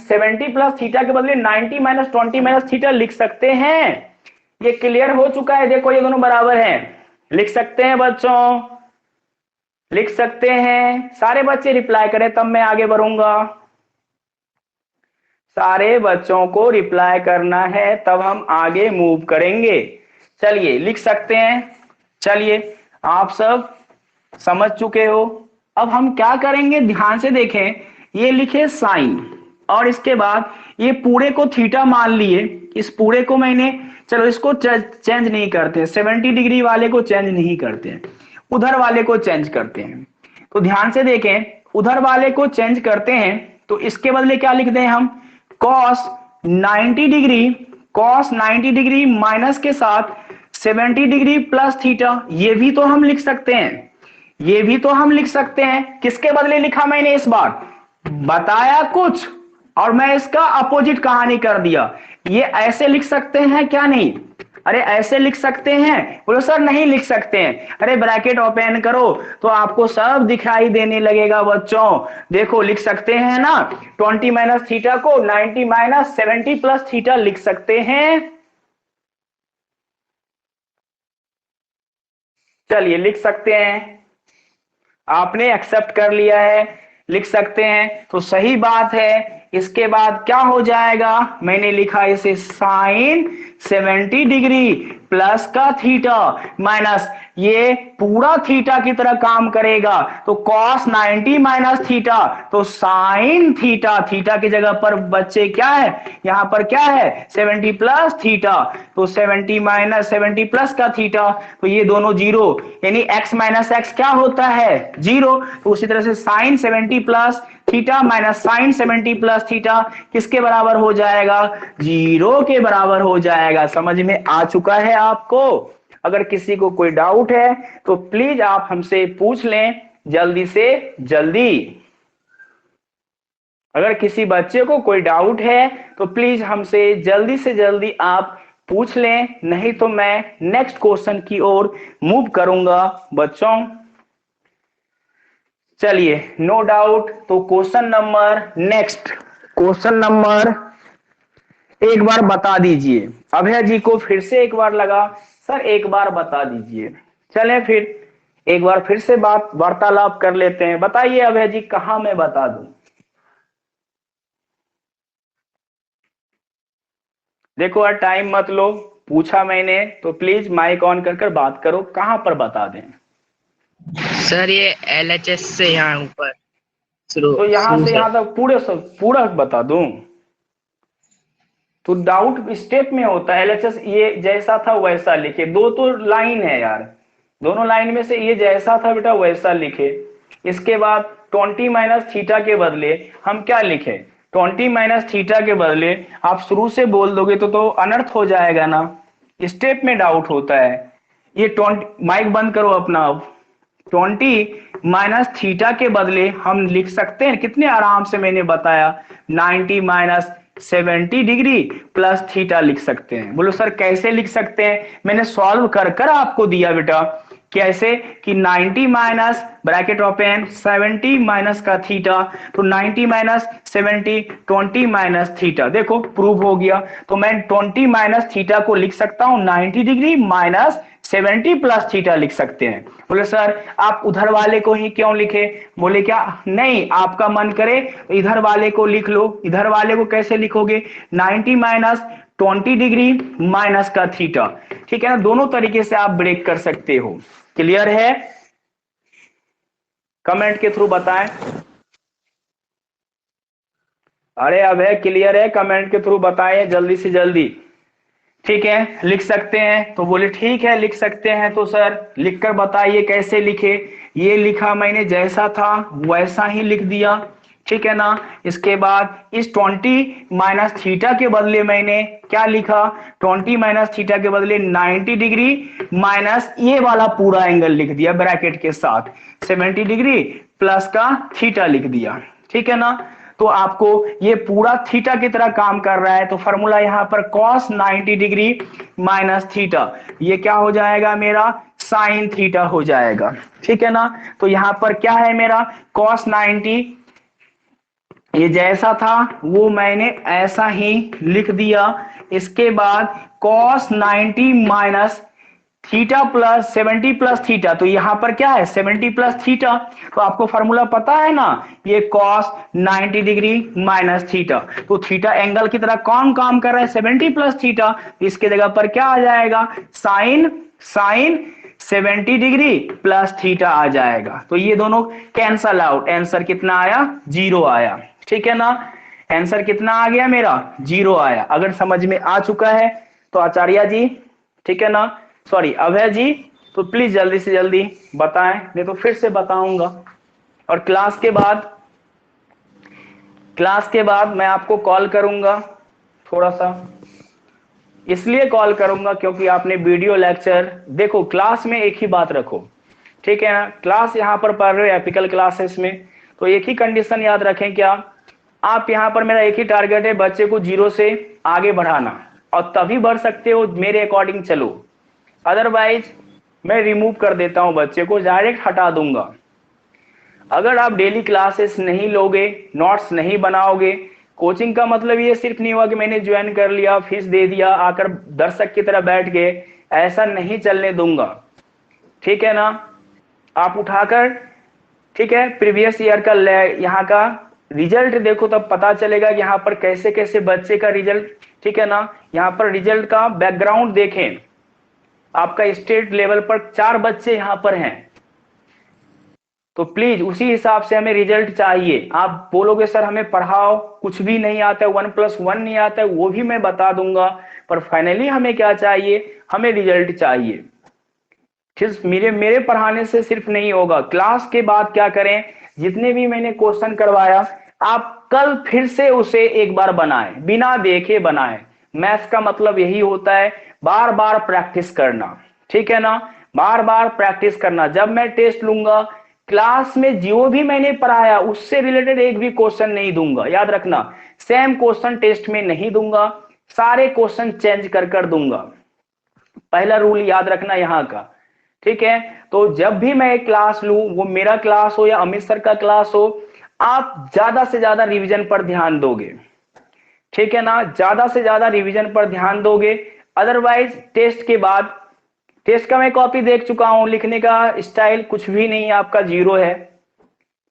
70 प्लस थीटा के बदले 90 माइनस 20 माइनस थीटा लिख सकते हैं। ये क्लियर हो चुका है, देखो ये दोनों बराबर हैं, लिख सकते हैं बच्चों, लिख सकते हैं। सारे बच्चे रिप्लाई करें तब मैं आगे बढ़ूंगा। सारे बच्चों को रिप्लाई करना है तब हम आगे मूव करेंगे। चलिए लिख सकते हैं। चलिए आप सब समझ चुके हो। अब हम क्या करेंगे, ध्यान से देखें। ये लिखे साइन और इसके बाद ये पूरे को थीटा मान लिए, इस पूरे को मैंने, चलो इसको चेंज नहीं करते, 70 डिग्री वाले को चेंज नहीं करते हैं, उधर वाले को चेंज करते हैं। तो ध्यान से देखें, उधर वाले को चेंज करते हैं तो इसके बदले क्या लिखते हैं हम? cos 90 degree, cos 90 degree minus के साथ 70 डिग्री प्लस थीटा, ये भी तो हम लिख सकते हैं, ये भी तो हम लिख सकते हैं। किसके बदले लिखा मैंने इस बार? बताया कुछ और मैं इसका अपोजिट कहानी कर दिया। ये ऐसे लिख सकते हैं क्या? नहीं। अरे ऐसे लिख सकते हैं? बोलो सर नहीं लिख सकते हैं। अरे ब्रैकेट ओपन करो तो आपको सब दिखाई देने लगेगा बच्चों। देखो लिख सकते हैं ना, 20 माइनस थीटा को 90 माइनस 70 प्लस थीटा लिख सकते हैं। चलिए लिख सकते हैं, आपने एक्सेप्ट कर लिया है, लिख सकते हैं तो सही बात है। इसके बाद क्या हो जाएगा? मैंने लिखा इसे साइन 70 डिग्री प्लस का थीटा माइनस ये पूरा थीटा की तरह काम करेगा, तो cos 90 माइनस थीटा तो साइन थीटा, थीटा की जगह पर बच्चे क्या है? यहां पर क्या है? 70 प्लस थीटा, तो 70 माइनस 70 प्लस का थीटा, तो ये दोनों जीरो, यानी x माइनस एक्स क्या होता है? जीरो। तो उसी तरह से sine 70 plus theta minus sine 70 plus theta किसके बराबर हो जाएगा? जीरो के बराबर हो जाएगा। समझ में आ चुका है आपको? अगर किसी को कोई डाउट है तो प्लीज आप हमसे पूछ लें जल्दी से जल्दी। अगर किसी बच्चे को कोई डाउट है तो प्लीज हमसे जल्दी से जल्दी आप पूछ लें, नहीं तो मैं नेक्स्ट क्वेश्चन की ओर मूव करूंगा बच्चों। चलिए नो डाउट, तो question number next, question number एक बार बता दीजिए। अभय जी को फिर से एक बार लगा, सर एक बार बता दीजिए। चलें फिर एक बार फिर से बात वार्तालाप कर लेते हैं। बताइए अभय जी, कहां मैं बता दूं? देखो यार टाइम मत लो, पूछा मैंने तो प्लीज माइक ऑन कर कर बात करो, कहां पर बता दें? सर ये LHS से यहाँ ऊपर शुरू तो यहां शुरू से से। यहां तक पूरा बता दूं? तो डाउट स्टेप में होता है। एलएचएस ये जैसा था वैसा लिखे, दो तो लाइन है यार, दोनों लाइन में से ये जैसा था बेटा वैसा लिखे। इसके बाद 20 माइनस थीटा के बदले हम क्या लिखे? 20 माइनस थीटा के बदले आप शुरू से बोल दोगे तो अनर्थ हो जाएगा ना, स्टेप में डाउट होता है। ये 20, माइक बंद करो अपना। अब 20 माइनस थीटा के बदले हम लिख सकते हैं कितने आराम से, मैंने बताया 90 माइनस 70 डिग्री प्लस थीटा लिख सकते हैं। बोलो सर कैसे लिख सकते हैं? मैंने सॉल्व कर कर आपको दिया बेटा। कैसे कि 90 माइनस ब्रैकेट ओपन 70 माइनस का थीटा, तो 90 माइनस 70 20 माइनस थीटा, देखो प्रूव हो गया। तो मैं 20 माइनस थीटा को लिख सकता हूं 90 डिग्री माइनस 70 प्लस थीटा लिख सकते हैं। बोले सर आप उधर वाले को ही क्यों लिखे? बोले क्या नहीं, आपका मन करे इधर वाले को लिख लो। इधर वाले को कैसे लिखोगे? 90 माइनस 20 डिग्री माइनस का थीटा, ठीक है ना? दोनों तरीके से आप ब्रेक कर सकते हो। क्लियर है? कमेंट के थ्रू बताएं। अरे अब है, क्लियर है, कमेंट के थ्रू बताएं जल्दी से जल्दी। ठीक है, लिख सकते हैं तो बोले ठीक है लिख सकते हैं, तो सर लिखकर बताइए कैसे लिखे। ये लिखा मैंने, जैसा था वैसा ही लिख दिया, ठीक है ना। इसके बाद इस 20 माइनस थीटा के बदले मैंने क्या लिखा, 20 माइनस थीटा के बदले 90 डिग्री माइनस ये वाला पूरा एंगल लिख दिया ब्रैकेट के साथ, 70 डिग्री प्लस का थीटा लिख दिया, ठीक है ना। तो आपको ये पूरा थीटा की तरह काम कर रहा है, तो फॉर्मूला यहां पर cos 90 डिग्री माइनस थीटा, ये क्या हो जाएगा मेरा, साइन थीटा हो जाएगा, ठीक है ना। तो यहां पर क्या है मेरा, cos 90, ये जैसा था वो मैंने ऐसा ही लिख दिया। इसके बाद cos 90 minus theta plus 70 plus theta, तो यहां पर क्या है 70 प्लस थीटा, तो आपको फॉर्मूला पता है ना, ये cos 90 डिग्री माइनस थीटा, तो थीटा एंगल की तरह कौन काम कर रहा है 70 प्लस थीटा, इसके जगह पर क्या आ जाएगा, sine sine 70 degree plus theta आ जाएगा। तो ये दोनों कैंसल आउट, आंसर कितना आया, 0 आया, ठीक है ना। आंसर कितना आ गया मेरा, 0 आया। अगर समझ में आ चुका है तो आचार्य जी, ठीक है ना, सॉरी अभय जी, तो प्लीज जल्दी से जल्दी बताएं, नहीं तो फिर से बताऊंगा। और क्लास के बाद मैं आपको कॉल करूंगा, थोड़ा सा इसलिए कॉल करूंगा क्योंकि आपने वीडियो लेक्चर देखो, क्लास में एक ही बात रखो, ठीक है ना। क्लास यहाँ पर पढ़ रहे हो एपिकल क्लासेस में, तो एक ही कंडीशन याद रखें, क्या आप यहाँ पर, मेरा एक ही टारगेट है, बच्चे को 0 से आगे बढ़ाना, और तभी बढ़ सकते हो मेरे अकॉर्डिंग चलो, अदरवाइज मैं रिमूव कर देता हूं बच्चे को, डायरेक्ट हटा दूंगा। अगर आप डेली क्लासेस नहीं लोगे, नोट्स नहीं बनाओगे, कोचिंग का मतलब ये सिर्फ नहीं हुआ कि मैंने ज्वाइन कर लिया, फीस दे दिया, आकर दर्शक की तरह बैठ गए, ऐसा नहीं चलने दूंगा, ठीक है ना। आप उठाकर, ठीक है, प्रीवियस ईयर का यहाँ का रिजल्ट देखो, तब पता चलेगा कि यहाँ पर कैसे कैसे बच्चे का रिजल्ट, ठीक है ना। यहाँ पर रिजल्ट का बैकग्राउंड देखें, आपका स्टेट लेवल पर 4 बच्चे यहां पर हैं, तो प्लीज उसी हिसाब से हमें रिजल्ट चाहिए। आप बोलोगे सर हमें पढ़ाओ, कुछ भी नहीं आता है, 1+1 नहीं आता है, वो भी मैं बता दूंगा, पर फाइनली हमें क्या चाहिए, हमें रिजल्ट चाहिए। सिर्फ मेरे पढ़ाने से सिर्फ नहीं होगा, क्लास के बाद क्या करें, जितने भी मैंने क्वेश्चन करवाया आप कल फिर से उसे एक बार बनाएं, बिना देखे बनाएं। मैथ्स का मतलब यही होता है, बार बार प्रैक्टिस करना, ठीक है ना, बार बार प्रैक्टिस करना। जब मैं टेस्ट लूंगा, क्लास में जो भी मैंने पढ़ाया उससे रिलेटेड एक भी क्वेश्चन नहीं दूंगा, याद रखना, सेम क्वेश्चन टेस्ट में नहीं दूंगा, सारे क्वेश्चन चेंज कर कर दूंगा, पहला रूल याद रखना यहाँ का, ठीक है। तो जब भी मैं क्लास लूं, वो मेरा क्लास हो या अमित सर का क्लास हो, आप ज्यादा से ज्यादा रिवीजन पर ध्यान दोगे, ठीक है ना, ज्यादा से ज्यादा रिवीजन पर ध्यान दोगे। अदरवाइज टेस्ट के बाद, टेस्ट का मैं कॉपी देख चुका हूं, लिखने का स्टाइल कुछ भी नहीं, आपका 0 है,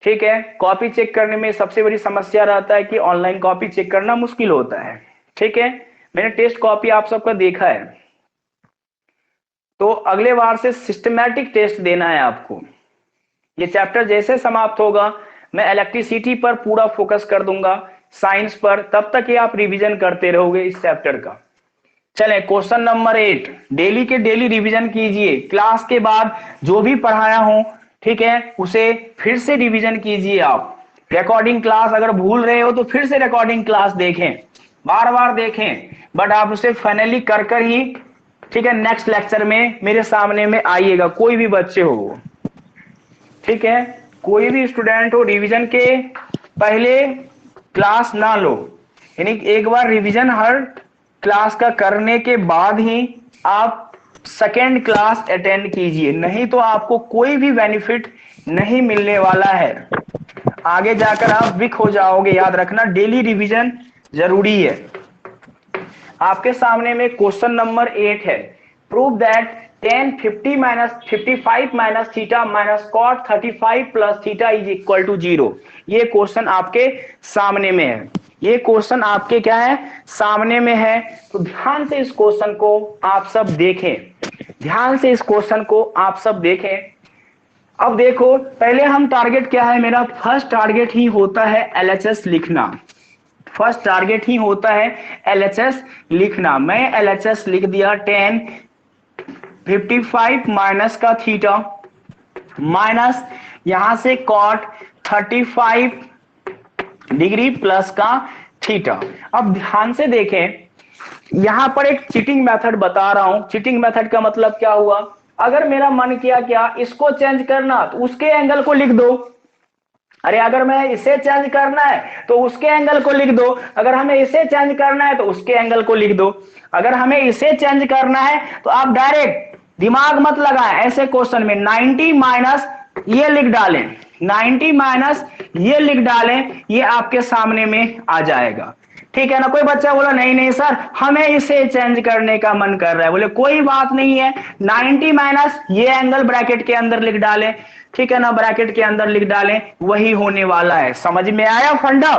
ठीक है। कॉपी चेक करने में सबसे बड़ी समस्या रहता है कि ऑनलाइन कॉपी चेक करना मुश्किल होता है, ठीक है। मैंने टेस्ट कॉपी आप सबका देखा है, तो अगले बार से सिस्टमैटिक टेस्ट देना है आपको। ये चैप्टर जैसे समाप्त होगा, मैं इलेक्ट्रिसिटी पर पूरा फोकस कर दूंगा, साइंस पर, तब तक ये आप रिवीजन करते रहोगे इस चैप्टर का। चले क्वेश्चन नंबर 8, डेली के डेली रिवीजन कीजिए, क्लास के बाद जो भी पढ़ाया हूं, ठीक है, उसे फिर से रिवीजन कीजिए। आप रिकॉर्डिंग क्लास अगर भूल रहे हो तो फिर से रिकॉर्डिंग क्लास देखें, बार बार देखें, बट आप उसे फाइनली कर कर ही, ठीक है, नेक्स्ट लेक्चर में मेरे सामने में आइएगा, कोई भी बच्चे हो, ठीक है, कोई भी स्टूडेंट हो, रिवीजन के पहले क्लास ना लो, यानी एक बार रिवीजन हर क्लास का करने के बाद ही आप सेकेंड क्लास अटेंड कीजिए, नहीं तो आपको कोई भी बेनिफिट नहीं मिलने वाला है, आगे जाकर आप वीक हो जाओगे। याद रखना, डेली रिवीजन जरूरी है। आपके सामने में क्वेश्चन नंबर 8 है, prove that tan 50 minus 55 minus theta minus cot 35 plus theta is equal to 0। ये क्वेश्चन आपके सामने में है, ये क्वेश्चन आपके क्या है, सामने में है। तो ध्यान से इस क्वेश्चन को आप सब देखें, ध्यान से इस क्वेश्चन को आप सब देखें। अब देखो, पहले हम टारगेट क्या है, मेरा फर्स्ट टारगेट ही होता है LHS लिखना, फर्स्ट टारगेट ही होता है LHS लिखना। मैं LHS लिख दिया 10 55 माइनस का थीटा माइनस यहां से कॉट 35 डिग्री प्लस का थीटा। अब ध्यान से देखें, यहां पर एक चीटिंग मेथड बता रहा हूं। चीटिंग मेथड का मतलब क्या हुआ, अगर मेरा मन किया क्या इसको चेंज करना तो उसके एंगल को लिख दो। अरे अगर मैं इसे चेंज करना है तो उसके एंगल को लिख दो, अगर हमें इसे चेंज करना है तो उसके एंगल को लिख दो। अगर हमें इसे चेंज करना है तो आप डायरेक्ट दिमाग मत लगाएं, ऐसे क्वेश्चन में 90 माइनस ये लिख डालें, 90 माइनस ये लिख डालें, ये आपके सामने में आ जाएगा। ठीक है ना। कोई बच्चा बोला नहीं नहीं सर हमें इसे चेंज करने का मन कर रहा है, बोले कोई बात नहीं है, 90 माइनस ये एंगल ब्रैकेट के अंदर लिख डालें। ठीक है ना, ब्रैकेट के अंदर लिख डालें, वही होने वाला है। समझ में आया फंडा?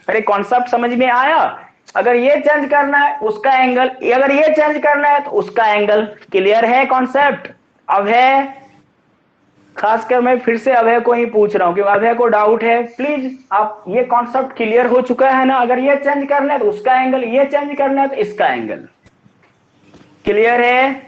अरे कॉन्सेप्ट समझ में आया? अगर ये चेंज करना है उसका एंगल, अगर ये चेंज करना है तो उसका एंगल। क्लियर है कॉन्सेप्ट? अब है, खासकर मैं फिर से अभय को ही पूछ रहा हूं क्योंकि अभय को डाउट है। प्लीज आप, ये कॉन्सेप्ट क्लियर हो चुका है ना? अगर ये चेंज करना है तो उसका एंगल, ये चेंज करना है तो इसका एंगल। क्लियर है?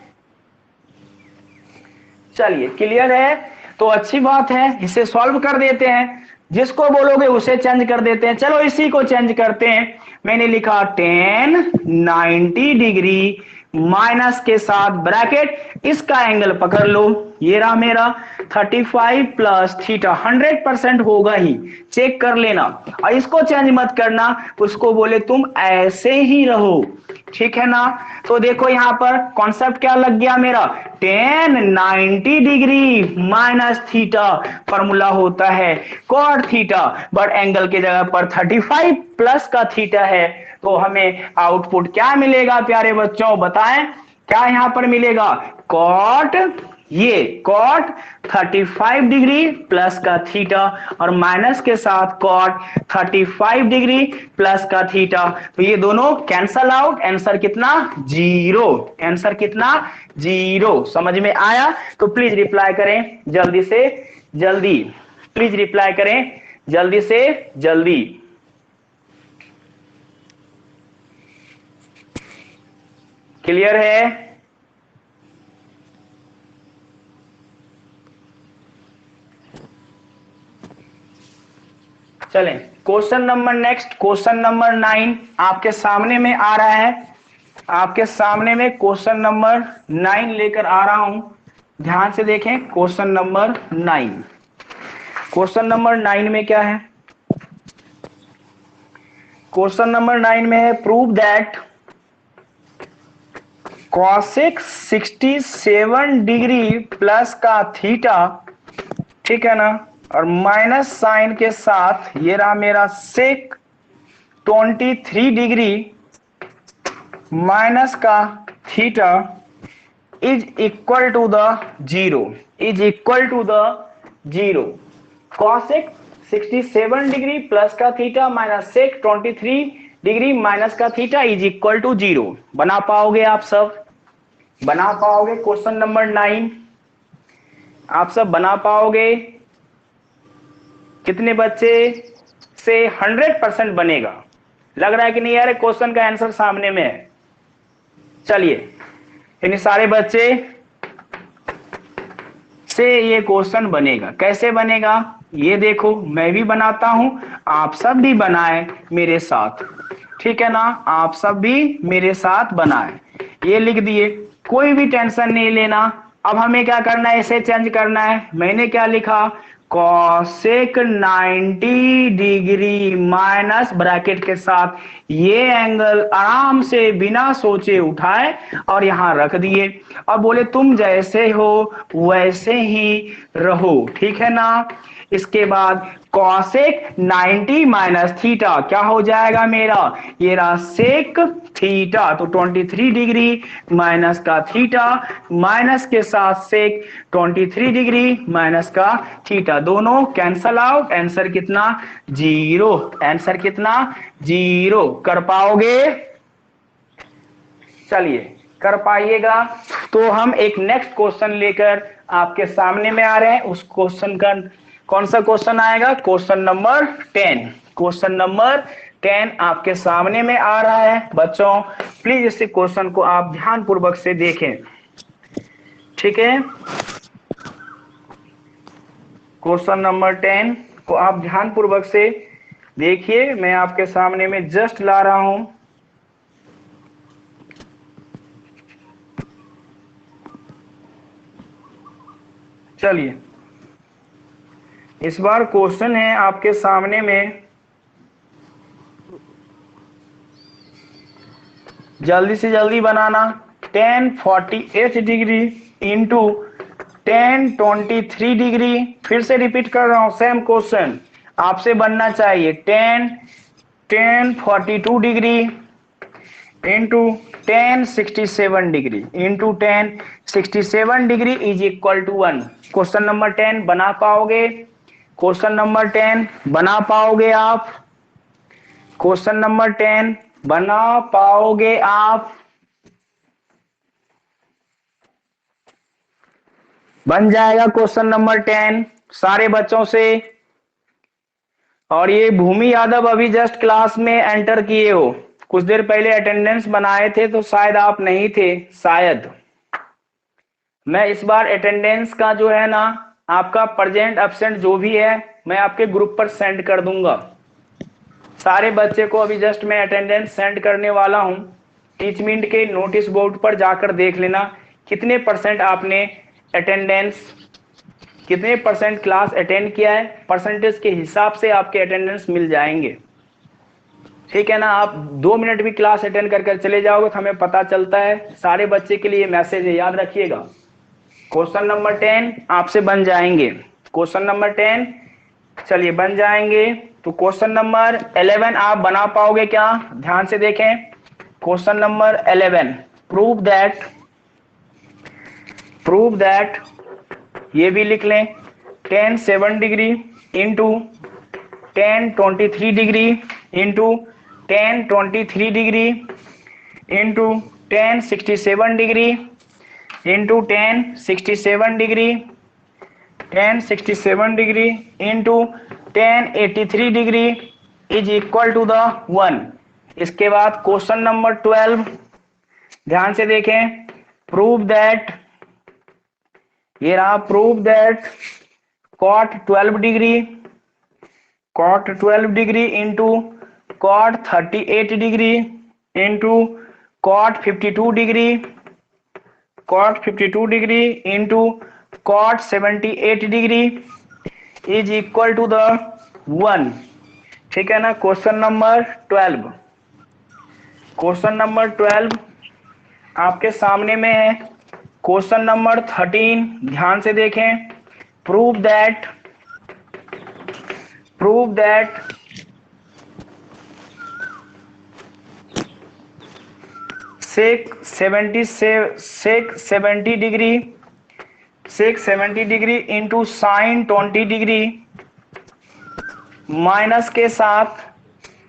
चलिए क्लियर है तो अच्छी बात है, इसे सॉल्व कर देते हैं। जिसको बोलोगे उसे चेंज कर देते हैं। चलो इसी को चेंज करते हैं। मैंने लिखा 10 90 डिग्री माइनस के साथ ब्रैकेट, इसका एंगल पकड़ लो, ये रहा मेरा 35 प्लस थीटा। 100% होगा ही, चेक कर लेना। और इसको चेंज मत करना, उसको बोले तुम ऐसे ही रहो। ठीक है ना। तो देखो यहां पर कॉन्सेप्ट क्या लग गया मेरा, 10 90 डिग्री माइनस थीटा, फॉर्मूला होता है कॉट थीटा, बट एंगल की जगह पर 35 प्लस का थीटा है। तो हमें आउटपुट क्या मिलेगा प्यारे बच्चों, बताएं क्या यहां पर मिलेगा? कॉट, ये कॉट 35 डिग्री प्लस का थीटा और माइनस के साथ कॉट 35 डिग्री प्लस का थीटा। तो ये दोनों कैंसल आउट, आंसर कितना? 0। आंसर कितना? 0। समझ में आया? तो प्लीज रिप्लाई करें जल्दी से जल्दी, प्लीज रिप्लाई करें जल्दी से जल्दी। क्लियर है? चलें question number next, question number 9 आपके सामने में आ रहा है। आपके सामने में क्वेश्चन नंबर 9 लेकर आ रहा हूं, ध्यान से देखें। क्वेश्चन नंबर 9, क्वेश्चन नंबर 9 में क्या है? क्वेश्चन नंबर 9 में है prove that cosec 67 degree plus का थीटा, ठीक है ना, और माइनस साइन के साथ ये रहा मेरा सेक 23 डिग्री माइनस का theta is equal to the 0, is equal to the 0। Cosec 67 degree plus का theta minus sec 23 degree minus का थीटा इज इक्वल टू 0। बना पाओगे आप सब? बना पाओगे? क्वेश्चन नंबर 9 आप सब बना पाओगे? कितने बच्चे से 100% बनेगा? लग रहा है कि नहीं यार, क्वेश्चन का आंसर सामने में है। चलिए इन सारे बच्चे से ये क्वेश्चन बनेगा। कैसे बनेगा ये देखो, मैं भी बनाता हूं, आप सब भी बनाएं मेरे साथ। ठीक है ना, आप सब भी मेरे साथ बनाएं। ये लिख दिए, कोई भी टेंशन नहीं लेना। अब हमें क्या करना है, इसे चेंज करना है। मैंने क्या लिखा, कॉसेक 90 डिग्री माइनस ब्रैकेट के साथ ये एंगल आराम से बिना सोचे उठाए और यहां रख दिए और बोले तुम जैसे हो वैसे ही रहो। ठीक है ना। इसके बाद कॉसेक 90 माइनस थीटा क्या हो जाएगा मेरा, ये रहा सेक थीटा, तो 23 डिग्री माइनस का थीटा माइनस के साथ सेक 23 डिग्री माइनस का थीटा, दोनों कैंसल आउट। आंसर कितना? 0। आंसर कितना? 0। कर पाओगे? चलिए कर पाइएगा। तो हम एक नेक्स्ट क्वेश्चन लेकर आपके सामने में आ रहे हैं। उस क्वेश्चन का कौन सा क्वेश्चन आएगा? Question number 10। क्वेश्चन नंबर 10 आपके सामने में आ रहा है बच्चों। प्लीज इस क्वेश्चन को आप ध्यान पूर्वक से देखें, ठीक है। क्वेश्चन नंबर 10 को आप ध्यान पूर्वक से देखिए, मैं आपके सामने में जस्ट ला रहा हूं। चलिए, इस बार क्वेश्चन है आपके सामने में, जल्दी से जल्दी बनाना। 1048 डिग्री इंटू 1023 डिग्री, फिर से रिपीट कर रहा हूं, सेम क्वेश्चन आपसे बनना चाहिए। 1042 degree into 1067 degree into 1067 degree is equal to 1। Question number 10 बना पाओगे? क्वेश्चन नंबर 10 बना पाओगे आप? क्वेश्चन नंबर 10 बना पाओगे आप? बन जाएगा क्वेश्चन नंबर 10 सारे बच्चों से। और ये भूमि यादव अभी जस्ट क्लास में एंटर किए हो, कुछ देर पहले अटेंडेंस बनाए थे तो शायद आप नहीं थे, शायद। मैं इस बार अटेंडेंस का जो है ना, आपका प्रेजेंट एब्सेंट जो भी है मैं आपके ग्रुप पर सेंड कर दूंगा। सारे बच्चे को अभी जस्ट मैं अटेंडेंस सेंड करने वाला हूं। टीचमेंट के नोटिस बोर्ड पर जाकर देख लेना कितने परसेंट आपने अटेंडेंस, कितने परसेंट क्लास अटेंड किया है, परसेंटेज के हिसाब से आपके अटेंडेंस मिल जाएंगे, ठीक है ना। आप 2 मिनट भी क्लास अटेंड कर चले जाओगे तो हमें पता चलता है। सारे बच्चे के लिए मैसेज है, याद रखिएगा। क्वेश्चन नंबर 10 आपसे बन जाएंगे। क्वेश्चन नंबर 10 चलिए बन जाएंगे। तो क्वेश्चन नंबर 11 आप बना पाओगे क्या? ध्यान से देखें। क्वेश्चन नंबर 11, प्रूव दैट, ये भी लिख लें, 1007 degree into 1023 degree into 1023 degree into 1067 degree into 1067 degree 1067 degree into 1083 degree is equal to the 1। इसके बाद क्वेश्चन नंबर 12 ध्यान से देखें। प्रूव दैट, ये रहा, prove that cot 12 degree into cot 38 degree into cot 52 degree into cot 78 degree is equal to the 1, ठीक है ना। क्वेश्चन नंबर 12, क्वेश्चन नंबर 12 आपके सामने में है। क्वेश्चन नंबर 13 ध्यान से देखें। Prove that sec 70 degree into sine 20 degree minus के साथ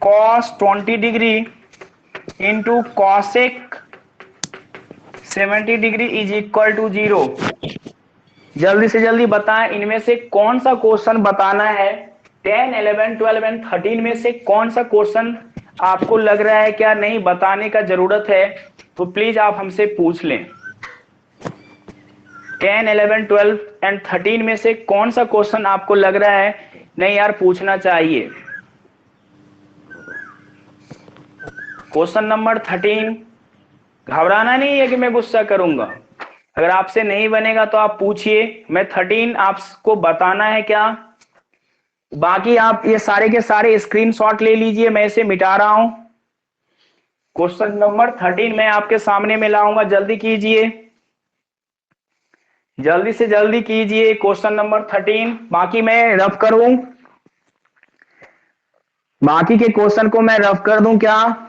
cos 20 degree into cosec 70 degree is equal to 0। जल्दी से जल्दी बताएं, इनमें से कौन सा क्वेश्चन बताना है? 10, 11, 12 एंड 13 में से कौन सा क्वेश्चन आपको लग रहा है क्या नहीं बताने का जरूरत है? तो प्लीज आप हमसे पूछ लें। 10, 11, 12 एंड 13 में से कौन सा क्वेश्चन आपको लग रहा है नहीं यार पूछना चाहिए? क्वेश्चन नंबर 13, घबराना नहीं है कि मैं गुस्सा करूंगा। अगर आपसे नहीं बनेगा तो आप पूछिए, मैं 13 आपको बताना है क्या। बाकी आप ये सारे के सारे स्क्रीनशॉट ले लीजिए, मैं इसे मिटा रहा हूं। क्वेश्चन नंबर 13 मैं आपके सामने में लाऊंगा, जल्दी कीजिए, जल्दी से जल्दी कीजिए। क्वेश्चन नंबर 13 बाकी मैं रफ करूं, बाकी के क्वेश्चन को मैं रफ कर दूं क्या?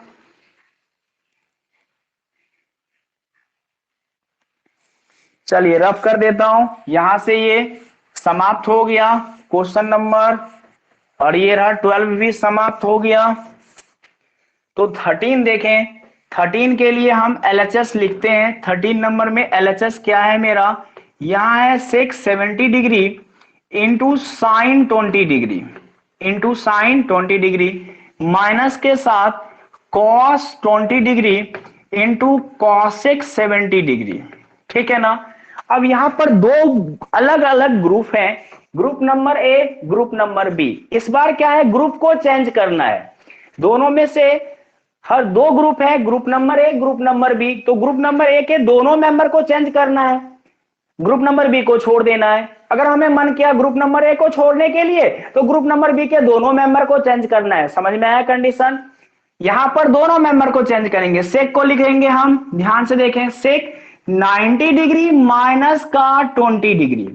चलिए रफ कर देता हूं। यहां से ये समाप्त हो गया क्वेश्चन नंबर, और ये रहा 12 भी समाप्त हो गया। तो 13 देखें, 13 के लिए हम LHS लिखते हैं। 13 नंबर में LHS क्या है मेरा? यहां है sec 70 degree into sine 20 degree into sine 20 degree. Minus के साथ cos 20 degree into cosec 70 degree, ठीक है ना। अब यहां पर दो अलग अलग ग्रुप हैं, group number A, group number B. इस बार क्या है, ग्रुप को चेंज करना है। दोनों में से हर दो ग्रुप है, group number A, group number B. तो ग्रुप नंबर ए के दोनों मेंबर को चेंज करना है, ग्रुप नंबर बी को छोड़ देना है। अगर हमें मन किया ग्रुप नंबर ए को छोड़ने के लिए, तो ग्रुप नंबर बी के दोनों मेंबर को चेंज करना है। समझ में आया कंडीशन। यहां पर दोनों मेंबर को चेंज करेंगे। सेक को लिखेंगे हम, ध्यान से देखें, सेक 90 डिग्री माइनस का 20 डिग्री,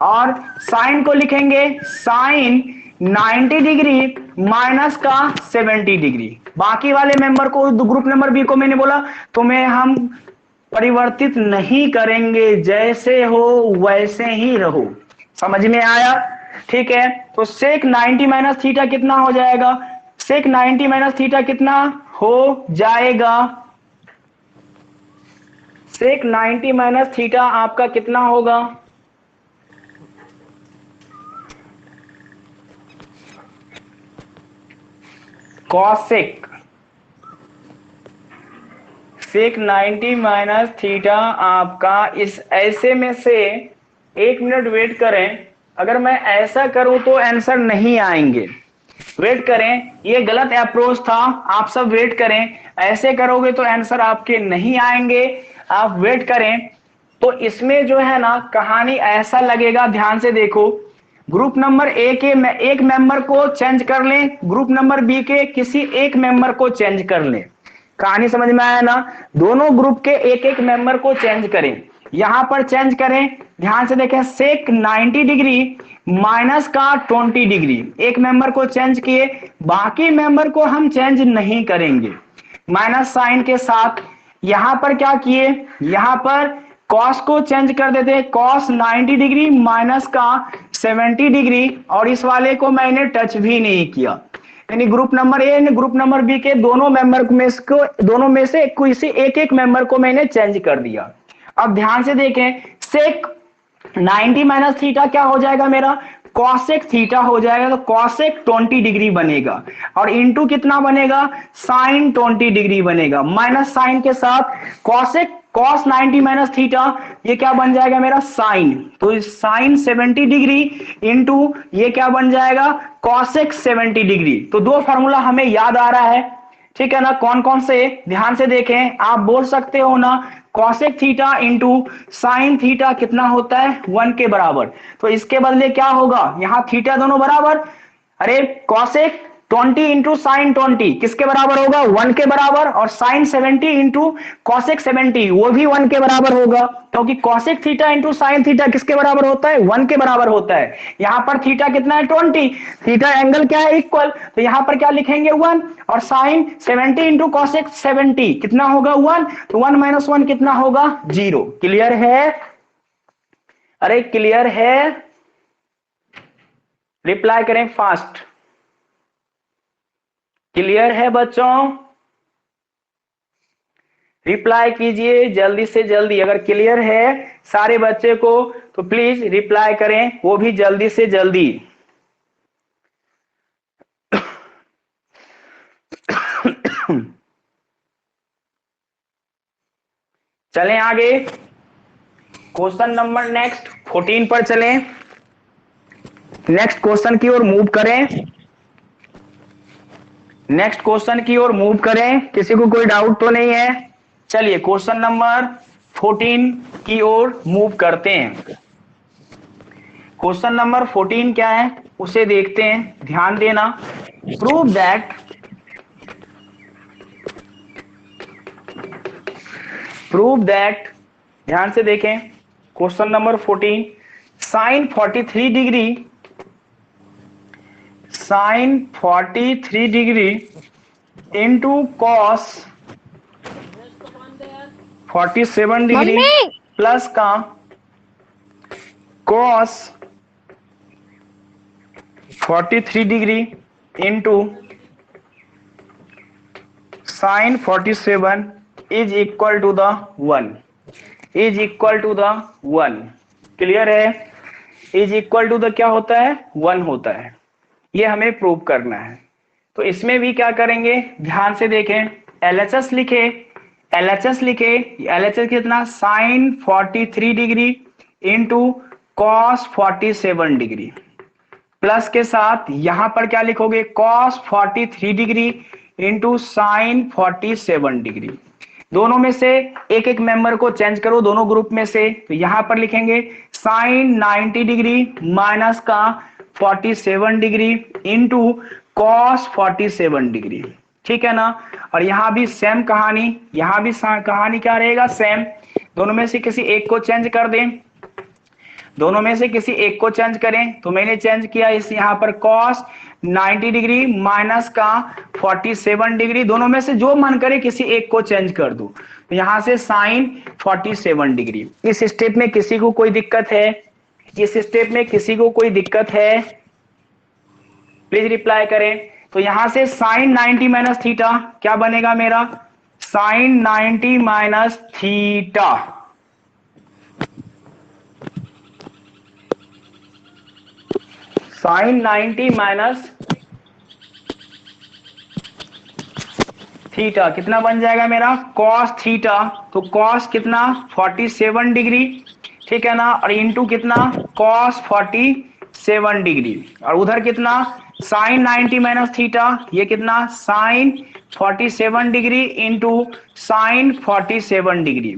और साइन को लिखेंगे साइन 90 डिग्री माइनस का 70 डिग्री। बाकी वाले मेंबर को, ग्रुप नंबर बी को मैंने बोला तुम्हें हम परिवर्तित नहीं करेंगे, जैसे हो वैसे ही रहो। समझ में आया, ठीक है। तो सेक 90 माइनस थीटा कितना हो जाएगा, सेक 90 माइनस थीटा कितना हो जाएगा, सेक 90 माइनस थीटा आपका कितना होगा, कॉसेक सेक 90 माइनस थीटा आपका, इस ऐसे में से 1 मिनट वेट करें। अगर मैं ऐसा करूं तो आंसर नहीं आएंगे, वेट करें, ये गलत अप्रोच था, आप सब वेट करें। ऐसे करोगे तो आंसर आपके नहीं आएंगे, आप वेट करें। तो इसमें जो है ना कहानी ऐसा लगेगा, ध्यान से देखो, ग्रुप नंबर ए के एक मेंबर को चेंज कर लें, ग्रुप नंबर बी के किसी एक मेंबर को चेंज कर लें। कहानी समझ में आया ना, दोनों ग्रुप के एक एक मेंबर को चेंज करें, यहां पर चेंज करें। ध्यान से देखें, सेक 90 डिग्री माइनस का 20 डिग्री, एक मेंबर को चेंज किए, बाकी मेंबर को हम चेंज नहीं करेंगे। माइनस साइन के साथ यहां पर क्या किए, यहां पर कॉस को चेंज कर देते हैं, कॉस 90 डिग्री माइनस का 70 डिग्री, और इस वाले को मैंने टच भी नहीं किया। यानी ग्रुप नंबर ए ने ग्रुप नंबर बी के दोनों मेंबर में को, दोनों में से किसी एक एक मेंबर को मैंने चेंज कर दिया। अब ध्यान से देखें, सेक 90 माइनस थीटा क्या हो जाएगा मेरा, कॉसेक थीटा हो जाएगा। तो कॉसेक 20 डिग्री बनेगा, और इंटू कितना बनेगा, साइन 20 डिग्री बनेगा। माइनस साइन के साथ कॉसेक कॉस 90 माइनस थीटा, ये क्या बन जाएगा मेरा, साइन। तो साइन 70 डिग्री इंटू ये क्या बन जाएगा, कॉसेक 70 डिग्री। तो दो फार्मूला हमें याद आ रहा है, ठीक है ना। कौन कौन से, ध्यान से देखें, आप बोल सकते हो ना, cosec theta into sine theta कितना होता है, 1 के बराबर। तो इसके बदले क्या होगा, यहां थीटा दोनों बराबर, अरे कॉसेक 20 इंटू साइन 20 किसके बराबर होगा, 1 के बराबर, और साइन 70 इंटू कॉसेक 70 वो भी 1 के बराबर होगा, क्योंकि cosec theta into sine theta किसके बराबर होता है, 1 के बराबर होता है। यहां पर थीटा कितना है, 20, थीटा एंगल क्या है, इक्वल, तो यहां पर क्या लिखेंगे 1, और साइन 70 इंटू कॉसेक 70 कितना होगा 1, तो 1 माइनस 1 कितना होगा, 0। क्लियर है, अरे क्लियर है, रिप्लाई करें फास्ट। क्लियर है बच्चों, रिप्लाई कीजिए जल्दी से जल्दी। अगर क्लियर है सारे बच्चे को तो प्लीज रिप्लाई करें, वो भी जल्दी से जल्दी। चलें आगे, क्वेश्चन नंबर नेक्स्ट 14 पर चलें, नेक्स्ट क्वेश्चन की ओर मूव करें, नेक्स्ट क्वेश्चन की ओर मूव करें। किसी को कोई डाउट तो नहीं है, चलिए क्वेश्चन नंबर 14 की ओर मूव करते हैं। क्वेश्चन नंबर 14 क्या है उसे देखते हैं, ध्यान देना। प्रूव दैट, प्रूव दैट, ध्यान से देखें, question number 14, sine 43 degree, sine 43 degree into cos 47 degree plus का cos 43 degree into sine 47 is equal to the 1, is equal to the 1। Clear है, इज इक्वल टू द क्या होता है, 1 होता है। ये हमें प्रूव करना है। तो इसमें भी क्या करेंगे, ध्यान से देखें, LHS लिखे, LHS कितना, sine 43 degree into cos 47 degree, plus के साथ यहां पर क्या लिखोगे, cos 43 degree into sine 47 degree. दोनों में से एक एक मेंबर को चेंज करो, दोनों ग्रुप में से। तो यहां पर लिखेंगे साइन 90 डिग्री माइनस का 47 डिग्री इंटू कॉस 47 डिग्री, ठीक है ना। और यहां भी सेम कहानी, यहां भी कहानी क्या रहेगा, सेम। दोनों में से किसी एक को चेंज कर दें, दोनों में से किसी एक को चेंज करें। तो मैंने चेंज किया इस यहां पर cos 90 डिग्री माइनस का 47 डिग्री, दोनों में से जो मन करे किसी एक को चेंज कर दो। तो यहां से साइन 47 डिग्री। इस स्टेप में किसी को कोई दिक्कत है, इस स्टेप में किसी को कोई दिक्कत है, प्लीज रिप्लाई करें। तो यहां से साइन 90 माइनस थीटा क्या बनेगा मेरा, sine 90 minus theta, sine 90 minus theta कितना बन जाएगा मेरा, कॉस थीटा। तो कॉस कितना 47 डिग्री, ठीक है ना, और इंटू कितना कॉस 47 डिग्री, और उधर कितना साइन 90 माइनस थीटा, ये कितना sine 47 degree into sine 47 degree.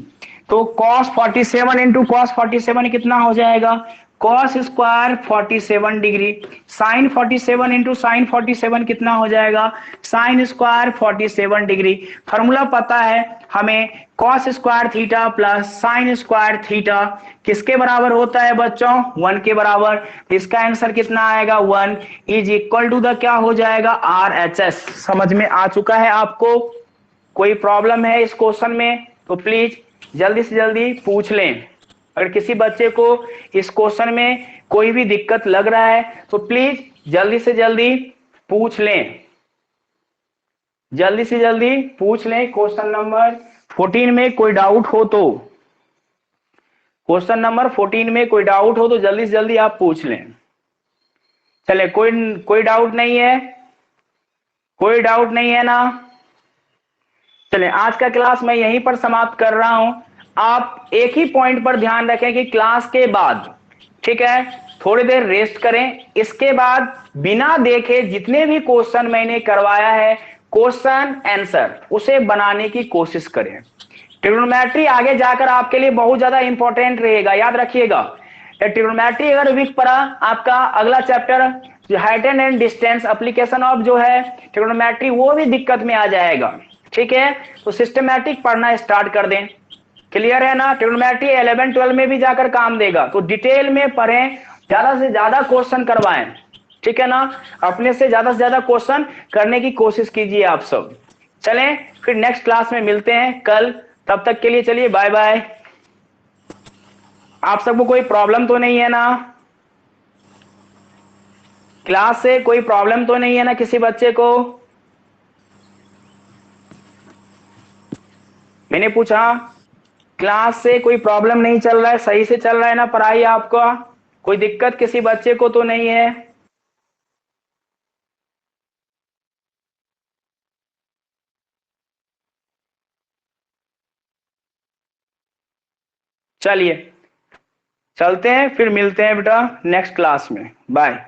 तो कॉस 47 इंटू कॉस 47 कितना हो जाएगा, cos square 47 degree, sine 47 into sine 47 कितना हो जाएगा, साइन स्क्वायर 47 डिग्री। फॉर्मूला पता है हमें, cos square theta plus sine square theta किसके बराबर होता है बच्चों, 1 के बराबर। इसका आंसर कितना आएगा, 1 इज इक्वल टू द क्या हो जाएगा, RHS। समझ में आ चुका है आपको, कोई प्रॉब्लम है इस क्वेश्चन में तो प्लीज जल्दी से जल्दी पूछ लें। अगर किसी बच्चे को इस क्वेश्चन में कोई भी दिक्कत लग रहा है तो प्लीज जल्दी से जल्दी पूछ लें, जल्दी से जल्दी पूछ लें। क्वेश्चन नंबर 14 में कोई डाउट हो तो, क्वेश्चन नंबर 14 में कोई डाउट हो तो जल्दी से जल्दी आप पूछ लें। चले, कोई डाउट नहीं है, कोई डाउट नहीं है ना। चले, आज का क्लास मैं यहीं पर समाप्त कर रहा हूं। आप एक ही पॉइंट पर ध्यान रखें कि क्लास के बाद, ठीक है, थोड़ी देर रेस्ट करें, इसके बाद बिना देखे जितने भी क्वेश्चन मैंने करवाया है क्वेश्चन आंसर उसे बनाने की कोशिश करें। ट्रिग्नोमेट्री आगे जाकर आपके लिए बहुत ज्यादा इंपॉर्टेंट रहेगा, याद रखिएगा। ट्रिग्नोमेट्री अगर वीक पड़ा, आपका अगला chapter height and distance application of जो है ट्रिग्नोमेट्री, वो भी दिक्कत में आ जाएगा, ठीक है। तो सिस्टमैटिक पढ़ना स्टार्ट कर दें, क्लियर है ना। ट्रिग्नोमेट्री 11 12 में भी जाकर काम देगा, तो डिटेल में पढ़ें, ज्यादा से ज्यादा क्वेश्चन करवाएं, ठीक है ना। अपने से ज्यादा क्वेश्चन करने की कोशिश कीजिए आप सब। चलें, फिर नेक्स्ट क्लास में मिलते हैं कल, तब तक के लिए चलिए बाय बाय। आप सबको कोई प्रॉब्लम तो नहीं है ना, क्लास से कोई प्रॉब्लम तो नहीं है ना किसी बच्चे को, मैंने पूछा क्लास से कोई प्रॉब्लम नहीं चल रहा है, सही से चल रहा है ना पढ़ाई आपका, कोई दिक्कत किसी बच्चे को तो नहीं है। चलिए चलते हैं, फिर मिलते हैं बेटा नेक्स्ट क्लास में, बाय।